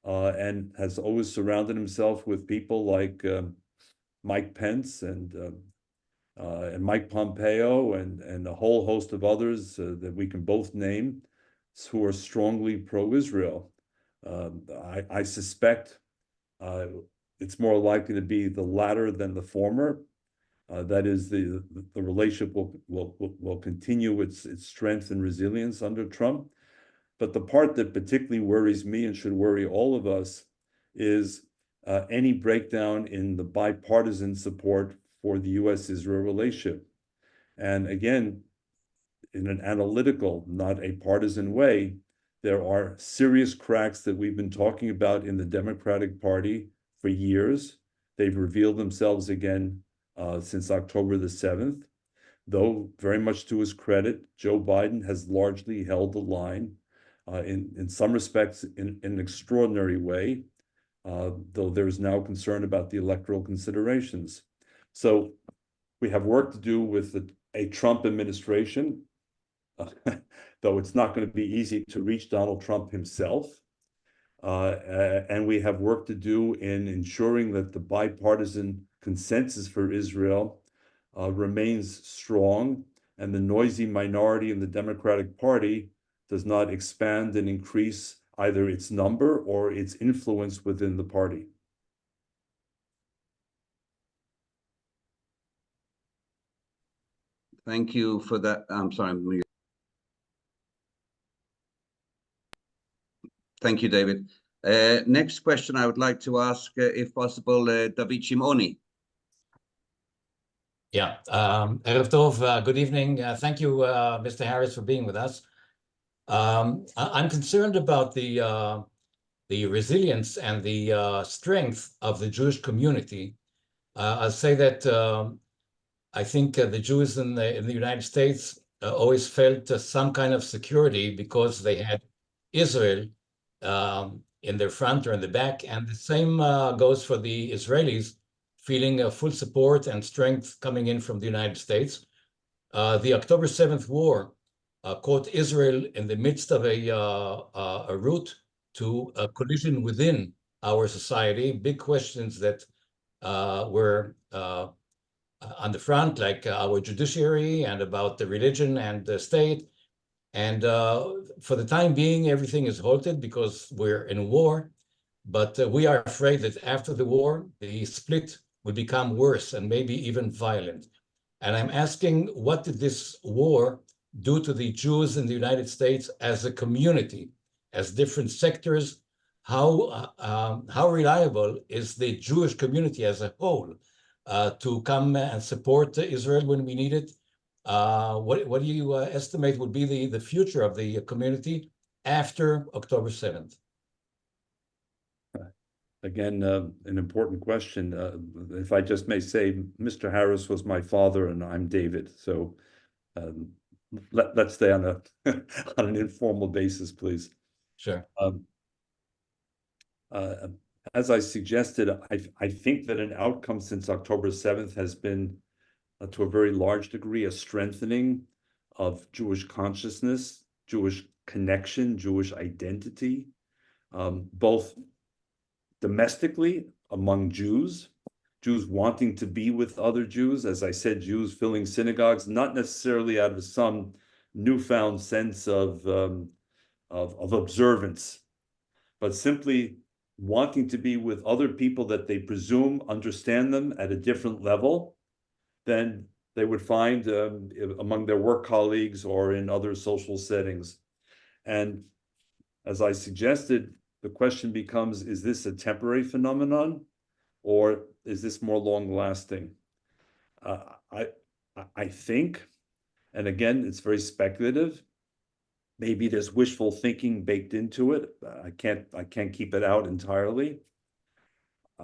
E: and has always surrounded himself with people like Mike Pence and Mike Pompeo and a whole host of others that we can both name who are strongly pro-Israel? I suspect it's more likely to be the latter than the former. That is, the relationship will continue its strength and resilience under Trump. But the part that particularly worries me and should worry all of us is any breakdown in the bipartisan support for the US-Israel relationship. And again, in an analytical, not a partisan way, there are serious cracks that we've been talking about in the Democratic Party for years. They've revealed themselves again since October the 7th. Though, very much to his credit, Joe Biden has largely held the line, in some respects in an extraordinary way, though there's now concern about the electoral considerations. So we have work to do with a Trump administration, though it's not going to be easy to reach Donald Trump himself. And we have work to do in ensuring that the bipartisan consensus for Israel remains strong, and the noisy minority in the Democratic Party does not expand and increase either its number or its influence within the party.
A: Thank you for that. I'm sorry. Thank you, David. Next question I would like to ask, if possible, David Shimoni.
G: Yeah, Erev Tov, good evening. Thank you, Mr. Harris, for being with us. I'm concerned about the resilience and the strength of the Jewish community. I'll say that I think the Jews in the United States always felt some kind of security because they had Israel in their front or in the back, and the same goes for the Israelis, feeling full support and strength coming in from the United States. The October 7th war caught Israel in the midst of a route to a collision within our society, big questions that were on the front, like our judiciary and about the religion and the state. And for the time being, everything is halted because we're in war. But we are afraid that after the war, the split will become worse and maybe even violent. And I'm asking, what did this war do to the Jews in the United States as a community, as different sectors? How reliable is the Jewish community as a whole to come and support Israel when we need it? What do you estimate would be the future of the community after October 7th?
E: Again, an important question. If I just may say, Mr. Harris was my father and I'm David. So let's stay on on an informal basis, please.
G: Sure.
E: As I suggested, I think that an outcome since October 7th has been, to a very large degree, a strengthening of Jewish consciousness, Jewish connection, Jewish identity, both domestically among Jews, Jews wanting to be with other Jews, as I said, Jews filling synagogues, not necessarily out of some newfound sense of observance, but simply wanting to be with other people that they presume understand them at a different level than they would find among their work colleagues or in other social settings. And as I suggested, the question becomes, is this a temporary phenomenon or is this more long-lasting? I think, and again, it's very speculative, maybe there's wishful thinking baked into it. I can't keep it out entirely.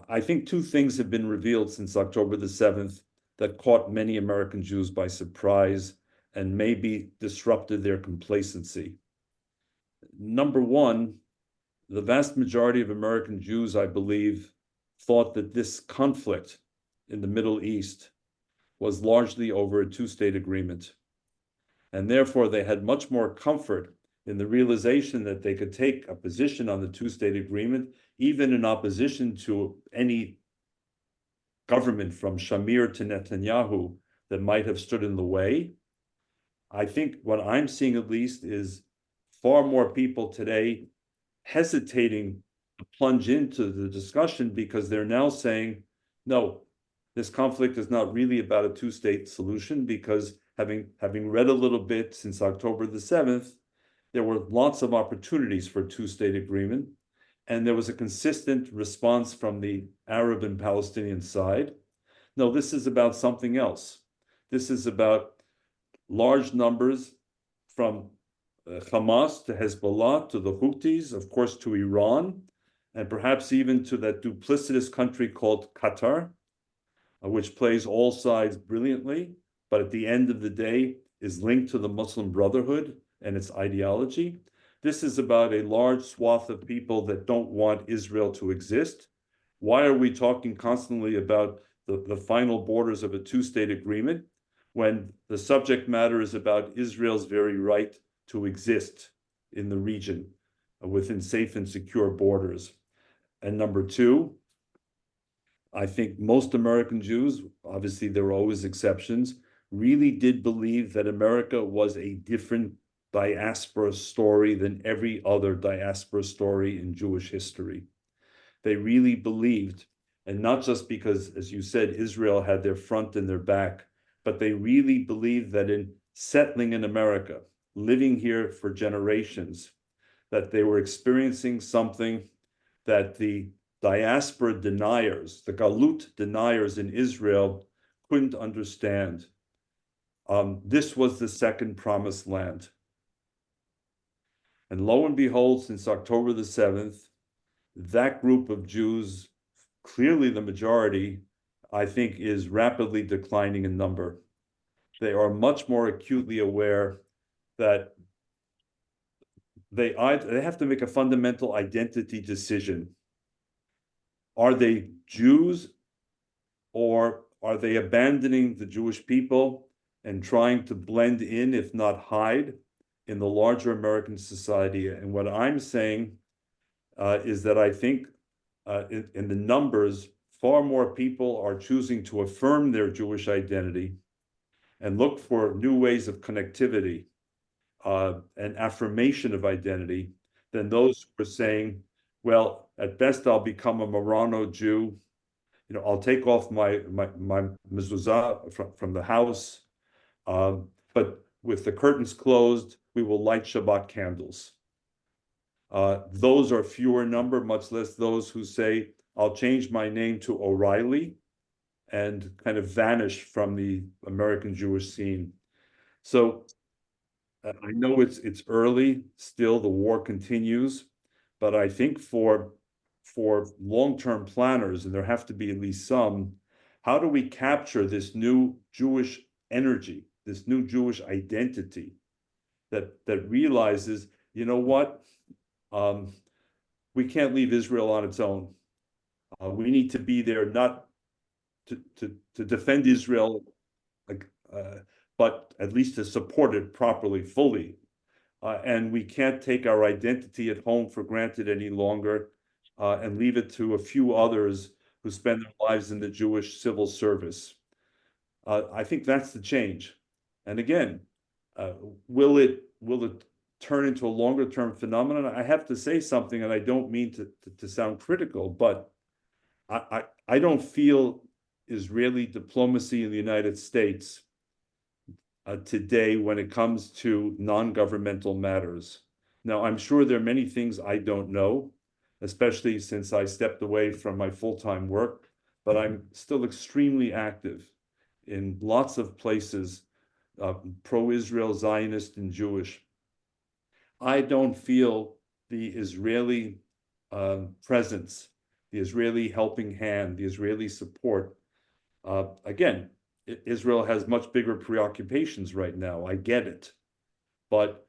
E: I think two things have been revealed since October the 7th that caught many American Jews by surprise and maybe disrupted their complacency. Number one, the vast majority of American Jews, I believe, thought that this conflict in the Middle East was largely over a two-state agreement. And therefore, they had much more comfort in the realization that they could take a position on the two-state agreement, even in opposition to any government from Shamir to Netanyahu that might have stood in the way. I think what I'm seeing, at least, is far more people today hesitating to plunge into the discussion because they're now saying, no, this conflict is not really about a two-state solution, because having read a little bit since October the 7th, there were lots of opportunities for a two-state agreement, and there was a consistent response from the Arab and Palestinian side. No, this is about something else. This is about large numbers from Hamas to Hezbollah to the Houthis, of course, to Iran, and perhaps even to that duplicitous country called Qatar, which plays all sides brilliantly, but at the end of the day is linked to the Muslim Brotherhood and its ideology. This is about a large swath of people that don't want Israel to exist. Why are we talking constantly about the final borders of a two-state agreement when the subject matter is about Israel's very right to exist in the region within safe and secure borders? And number two, I think most American Jews, obviously there are always exceptions, really did believe that America was a different diaspora story than every other diaspora story in Jewish history. They really believed, and not just because, as you said, Israel had their front and their back, but they really believed that in settling in America, living here for generations, that they were experiencing something that the diaspora deniers, the galut deniers in Israel couldn't understand. This was the second promised land. And lo and behold, since October the 7th, that group of Jews, clearly the majority, I think, is rapidly declining in number. They are much more acutely aware that they have to make a fundamental identity decision. Are they Jews, or are they abandoning the Jewish people and trying to blend in, if not hide, in the larger American society? And what I'm saying is that I think in the numbers, far more people are choosing to affirm their Jewish identity and look for new ways of connectivity and affirmation of identity than those who are saying, well, at best I'll become a Marano Jew. You know, I'll take off my mezuzah from the house, but with the curtains closed, we will light Shabbat candles. Those are fewer number, much less those who say, I'll change my name to O'Reilly and kind of vanish from the American Jewish scene. So I know it's early, still the war continues, but I think for long-term planners, and there have to be at least some, how do we capture this new Jewish energy, this new Jewish identity that realizes, you know what, we can't leave Israel on its own. We need to be there not to defend Israel, but at least to support it properly, fully. And we can't take our identity at home for granted any longer and leave it to a few others who spend their lives in the Jewish civil service. I think that's the change. And again, will it turn into a longer-term phenomenon? I have to say something, and I don't mean to sound critical, but I don't feel Israeli diplomacy in the United States today when it comes to non-governmental matters. Now, I'm sure there are many things I don't know, especially since I stepped away from my full-time work, but I'm still extremely active in lots of places, pro-Israel, Zionist, and Jewish. I don't feel the Israeli presence, the Israeli helping hand, the Israeli support. Again, Israel has much bigger preoccupations right now. I get it. But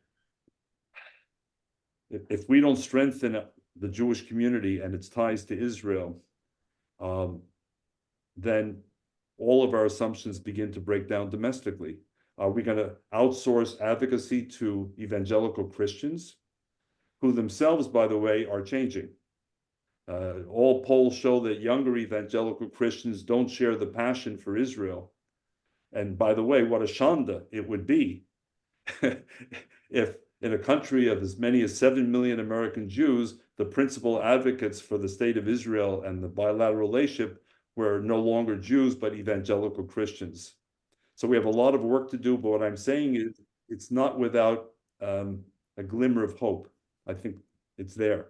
E: if we don't strengthen the Jewish community and its ties to Israel, then all of our assumptions begin to break down domestically. Are we going to outsource advocacy to evangelical Christians, who themselves, by the way, are changing? All polls show that younger evangelical Christians don't share the passion for Israel. And by the way, what a shanda it would be if in a country of as many as 7 million American Jews, the principal advocates for the state of Israel and the bilateral relationship were no longer Jews, but evangelical Christians. So we have a lot of work to do, but what I'm saying is it's not without a glimmer of hope. I think it's there.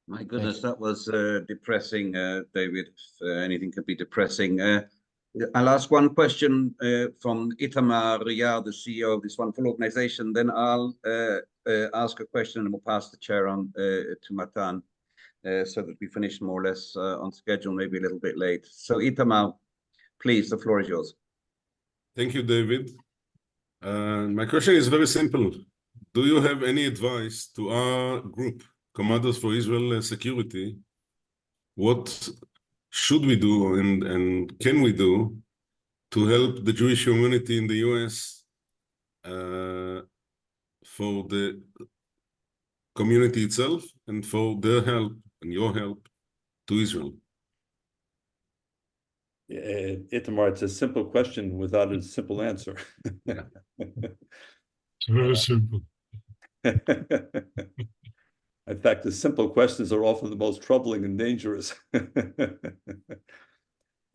A: My goodness, that was depressing, David, if anything could be depressing. I'll ask one question from Itamar Riyad, the CEO of this wonderful organization. Then I'll ask a question and we'll pass the chair on to Matan so that we finish more or less on schedule, maybe a little bit late. So Itamar, please, the floor is yours.
H: Thank you, David. My question is very simple. Do you have any advice to our group, Commandos for Israel Security? What should we do and can we do to help the Jewish community in the US for the community itself and for their help and your help to Israel?
E: Itamar, it's a simple question without a simple answer.
C: It's very simple.
E: In fact, the simple questions are often the most troubling and dangerous.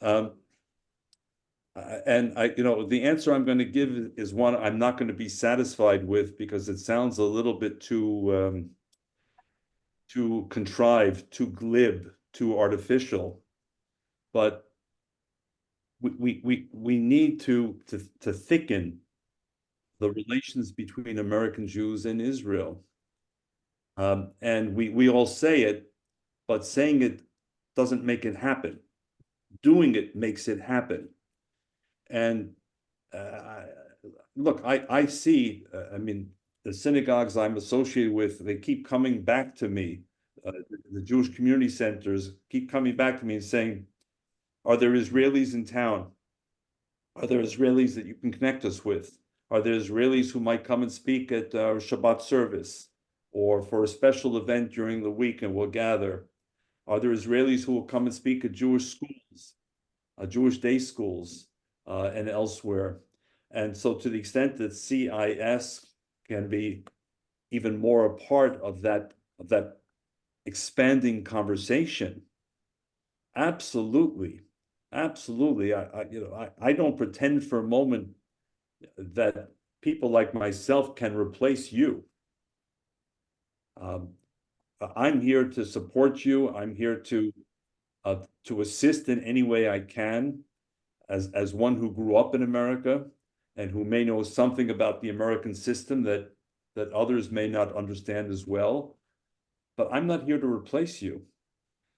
E: And the answer I'm going to give is one I'm not going to be satisfied with because it sounds a little bit too contrived, too glib, too artificial. But we need to thicken the relations between American Jews and Israel. And we all say it, but saying it doesn't make it happen. Doing it makes it happen. And look, I see, the synagogues I'm associated with, they keep coming back to me. The Jewish community centers keep coming back to me and saying, are there Israelis in town? Are there Israelis that you can connect us with? Are there Israelis who might come and speak at our Shabbat service? or for a special event during the week and we'll gather? Are there Israelis who will come and speak at Jewish schools, Jewish day schools, and elsewhere? And so to the extent that CIS can be even more a part of that expanding conversation, absolutely. I don't pretend for a moment that people like myself can replace you. I'm here to support you. I'm here to assist in any way I can, as one who grew up in America and who may know something about the American system that others may not understand as well. But I'm not here to replace you.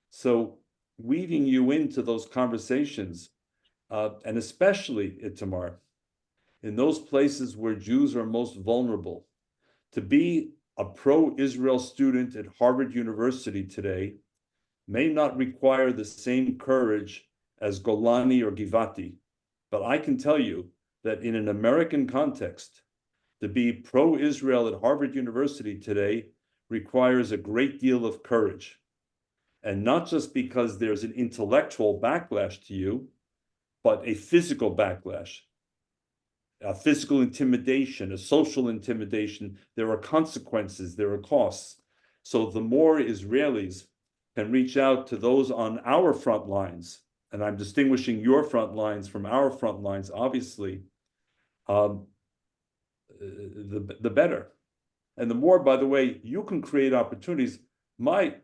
E: So weaving you into those conversations, and especially, Itamar, in those places where Jews are most vulnerable, to be a pro-Israel student at Harvard University today may not require the same courage as Golani or Givati, but I can tell you that in an American context, to be pro-Israel at Harvard University today requires a great deal of courage. And not just because there's an intellectual backlash to you, but a physical backlash, a physical intimidation, a social intimidation. There are consequences, there are costs. So the more Israelis can reach out to those on our front lines, and I'm distinguishing your front lines from our front lines, obviously, the better. And the more, by the way, you can create opportunities. My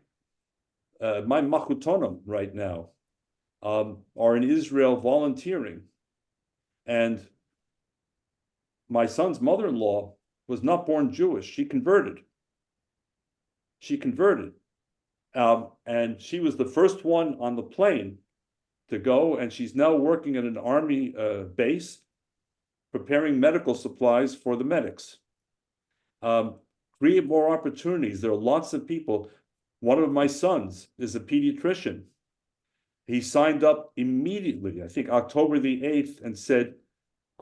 E: machutonim right now are in Israel volunteering. And my son's mother-in-law was not born Jewish. She converted. And she was the first one on the plane to go, and she's now working at an army base, preparing medical supplies for the medics. Create more opportunities. There are lots of people. One of my sons is a pediatrician. He signed up immediately, I think October the 8th, and said,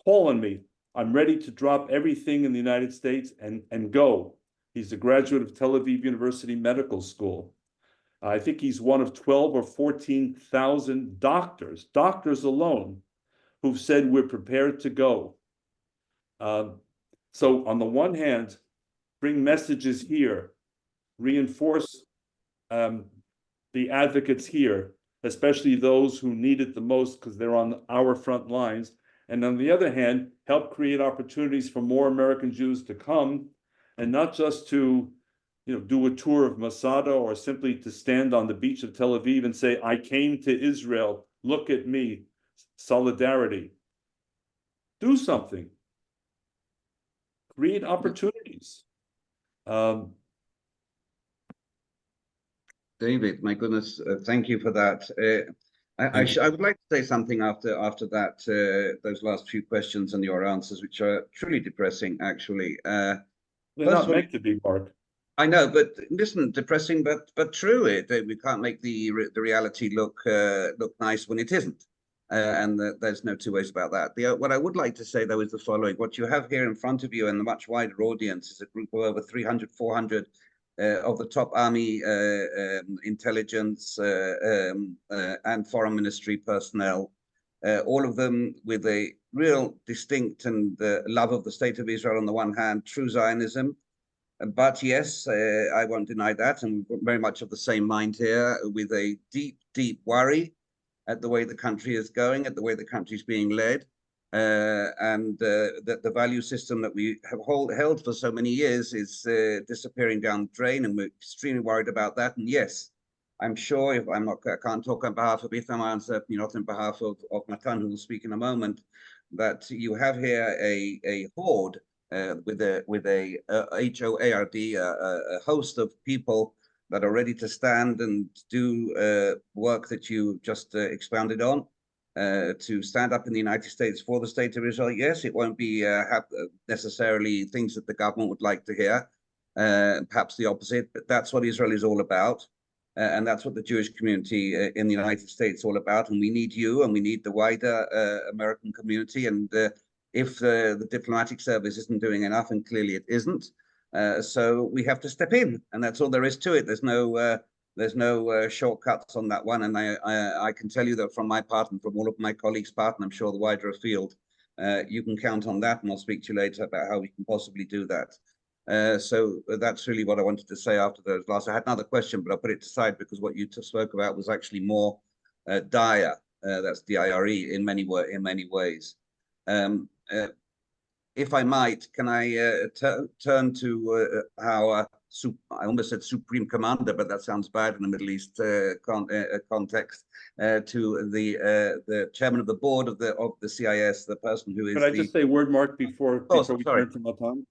E: call on me. I'm ready to drop everything in the United States and go. He's a graduate of Tel Aviv University Medical School. I think he's one of 12 or 14,000 doctors alone, who've said we're prepared to go. So on the one hand, bring messages here, reinforce the advocates here, especially those who need it the most because they're on our front lines. And on the other hand, help create opportunities for more American Jews to come, and not just to do a tour of Masada or simply to stand on the beach of Tel Aviv and say, I came to Israel, look at me, solidarity. Do something. Create opportunities.
A: David, my goodness, thank you for that. I would like to say something after that, those last few questions and your answers, which are truly depressing, actually.
E: They're not meant to be, Mark.
A: I know, but listen, depressing, but true. We can't make the reality look nice when it isn't, and there's no two ways about that. What I would like to say, though, is the following: what you have here in front of you and the much wider audience is a group of over 300, 400 of the top army intelligence and foreign ministry personnel, all of them with a real distinct and love of the state of Israel on the one hand, true Zionism. But yes, I won't deny that, and very much of the same mind here, with a deep, deep worry at the way the country is going, at the way the country is being led, and that the value system that we have held for so many years is disappearing down the drain, and we're extremely worried about that. And yes, I'm sure, if I can't talk on behalf of Itamar, and certainly not on behalf of Matan, who will speak in a moment, that you have here a horde with a HOARD, a host of people that are ready to stand and do work that you just expounded on, to stand up in the United States for the state of Israel. Yes, it won't be necessarily things that the government would like to hear, perhaps the opposite, but that's what Israel is all about. And that's what the Jewish community in the United States is all about. And we need you, and we need the wider American community. And if the diplomatic service isn't doing enough, and clearly it isn't, So we have to step in, and that's all there is to it. There's no shortcuts on that one, and I can tell you that from my part and from all of my colleagues' part, and I'm sure the wider field, you can count on that, and I'll speak to you later about how we can possibly do that. So that's really what I wanted to say after those last. I had another question, but I put it aside because what you spoke about was actually more dire. That's D-I-R-E in many ways. If I might, can I turn to our, I almost said Supreme Commander, but that sounds bad in the Middle East context, to the chairman of the board of the CIS, the person who is
E: Could I just say a word, Mark, before we turn to Matan?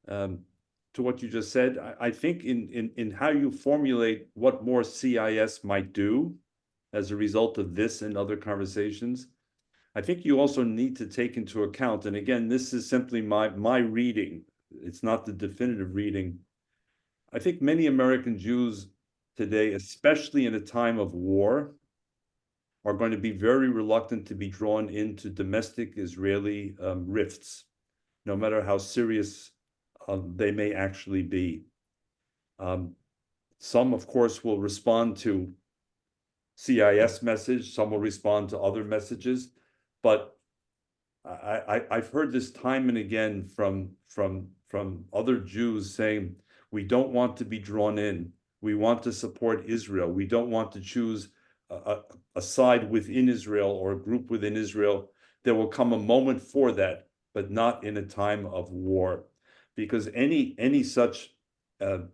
E: To what you just said, I think in how you formulate what more CIS might do as a result of this and other conversations, I think you also need to take into account, and again, this is simply my reading, it's not the definitive reading. I think many American Jews today, especially in a time of war, are going to be very reluctant to be drawn into domestic Israeli rifts, no matter how serious they may actually be. Some, of course, will respond to CIS message, some will respond to other messages, but I've heard this time and again from other Jews saying, we don't want to be drawn in. We want to support Israel. We don't want to choose a side within Israel or a group within Israel. There will come a moment for that, but not in a time of war, because any such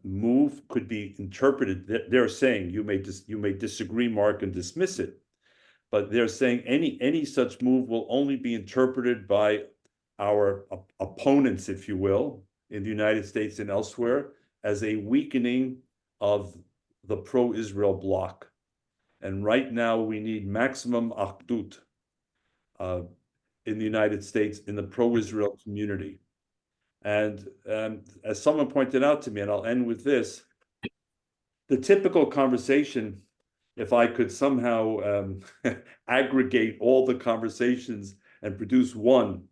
E: move could be interpreted. They're saying, you may disagree, Mark, and dismiss it, but they're saying any such move will only be interpreted by our opponents, if you will, in the United States and elsewhere, as a weakening of the pro-Israel bloc. And right now we need maximum achdut in the United States, in the pro-Israel community. And as someone pointed out to me, and I'll end with this, the typical conversation, if I could somehow aggregate all the conversations and produce one,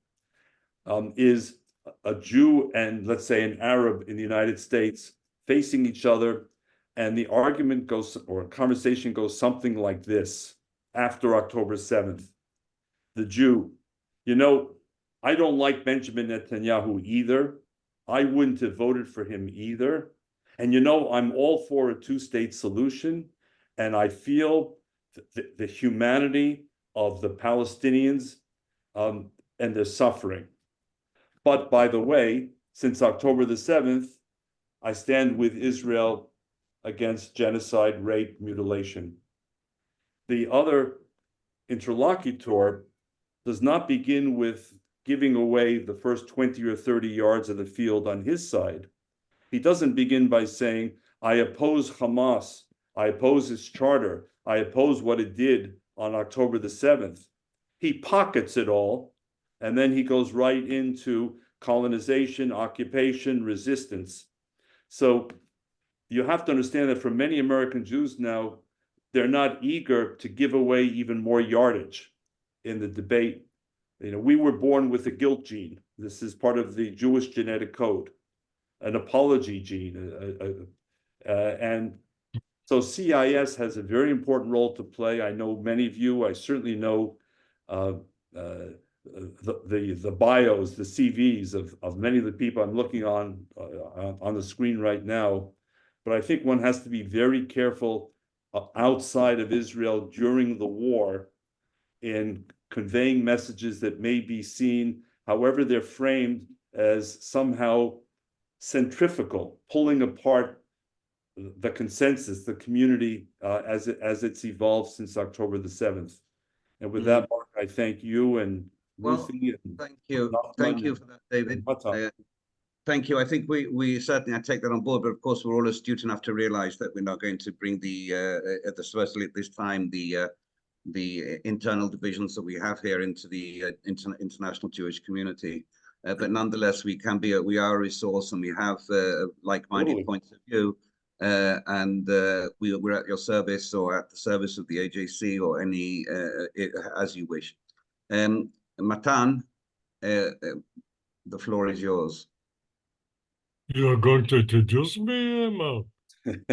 E: is a Jew and, let's say, an Arab in the United States facing each other, and the argument goes, or conversation goes something like this after October 7th. The Jew, I don't like Benjamin Netanyahu either. I wouldn't have voted for him either. And I'm all for a two-state solution. And I feel the humanity of the Palestinians and their suffering. But by the way, since October the 7th, I stand with Israel against genocide, rape, mutilation. The other interlocutor does not begin with giving away the first 20 or 30 yards of the field on his side. He doesn't begin by saying, I oppose Hamas, I oppose its charter, I oppose what it did on October the 7th. He pockets it all, and then he goes right into colonization, occupation, resistance. So you have to understand that for many American Jews now, they're not eager to give away even more yardage in the debate. We were born with a guilt gene. This is part of the Jewish genetic code, an apology gene. And so CIS has a very important role to play. I know many of you, I certainly know the bios, the CVs of many of the people I'm looking on the screen right now. But I think one has to be very careful outside of Israel during the war in conveying messages that may be seen, however they're framed, as somehow centrifugal, pulling apart the consensus, the community as it's evolved since October the 7th. And with that, Mark, I thank you and Ruthie.
A: Thank you. Thank you for that, David. Thank you. I think we certainly, I take that on board, but of course we're all astute enough to realize that we're not going to bring especially at this time, the internal divisions that we have here into the international Jewish community. But nonetheless, we are a resource, and we have like-minded points of view. And we're at your service, or at the service of the AJC, or any as you wish. Matan, the floor is yours.
C: You are going to introduce me, Mark?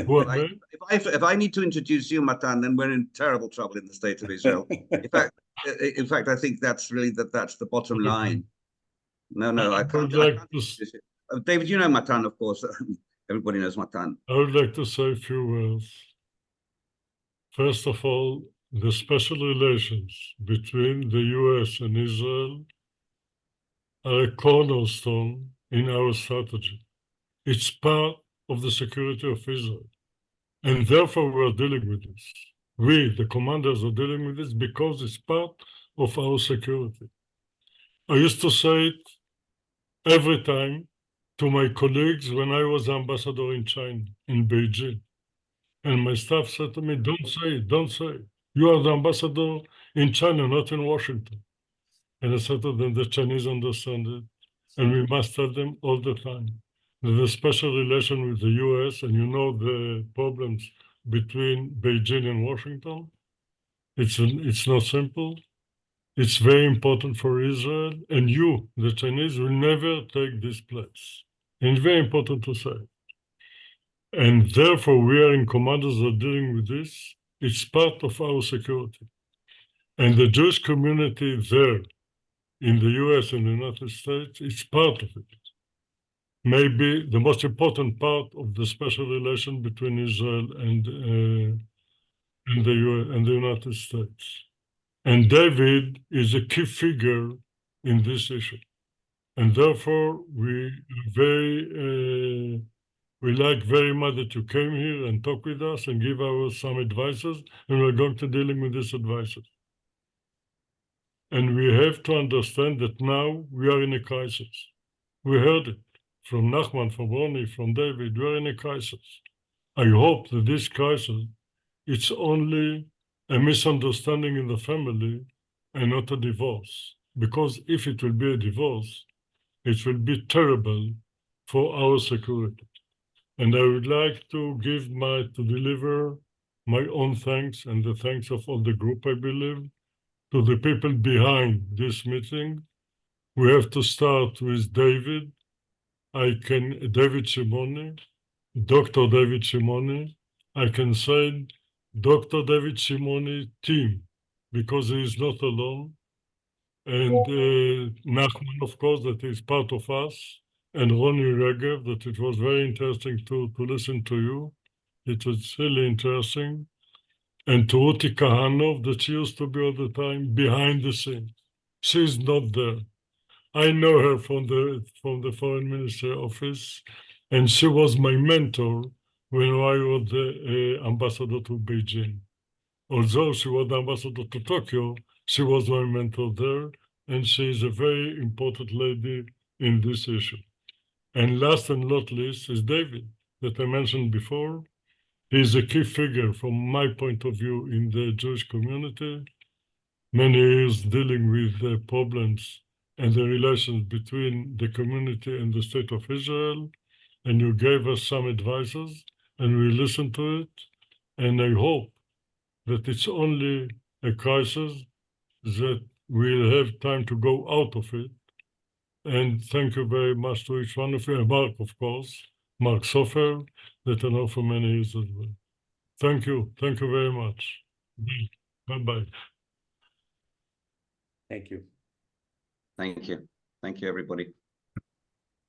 C: What, man?
A: If I need to introduce you, Matan, then we're in terrible trouble in the state of Israel. In fact, I think that's really that's the bottom line. No, I can't. David, you know Matan, of course. Everybody knows Matan.
C: I would like to say a few words. First of all, the special relations between the US and Israel are a cornerstone in our strategy. It's part of the security of Israel. And therefore, we are dealing with this. We, the commanders, are dealing with this because it's part of our security. I used to say it every time to my colleagues when I was ambassador in China, in Beijing. And my staff said to me, don't say it, don't say it. You are the ambassador in China, not in Washington. And I said to them, the Chinese understand it. And we must tell them all the time. There's a special relation with the US, and you know the problems between Beijing and Washington. It's not simple. It's very important for Israel, and you, the Chinese, will never take this place. And it's very important to say. And therefore, we are in commanders that are dealing with this. It's part of our security. And the Jewish community there in the US and the United States, it's part of it. Maybe the most important part of the special relation between Israel and the US and the United States. And David is a key figure in this issue. And therefore, we like very much that you came here and talk with us and give us some advices, and we're going to dealing with these advices. And we have to understand that now we are in a crisis. We heard it from נחמן, from Ronnie, from David. We are in a crisis. I hope that this crisis, it's only a misunderstanding in the family and not a divorce. Because if it will be a divorce, it will be terrible for our security. And I would like to deliver my own thanks and the thanks of all the group, I believe, to the people behind this meeting. We have to start with David. David Shimoni, Dr. David Shimoni. I can say Dr. David Shimoni team, because he is not alone. And נחman, of course, that is part of us. And Ronnie Regev, that it was very interesting to listen to you. It was really interesting. And to Ruti Kahanov, that she used to be all the time behind the scenes. She's not there. I know her from the Foreign Ministry office, and she was my mentor when I was the ambassador to Beijing. Although she was the ambassador to Tokyo, she was my mentor there, and she is a very important lady in this issue. And last and not least is David, that I mentioned before. He is a key figure from my point of view in the Jewish community. Many years dealing with the problems and the relations between the community and the state of Israel. And you gave us some advices, and we listened to it. And I hope that it's only a crisis, that we'll have time to go out of it. And thank you very much to each one of you, and Mark, of course, Mark Sofer, that I know for many years as well. Thank you very much. Bye-bye.
E: Thank you.
A: Thank you, everybody.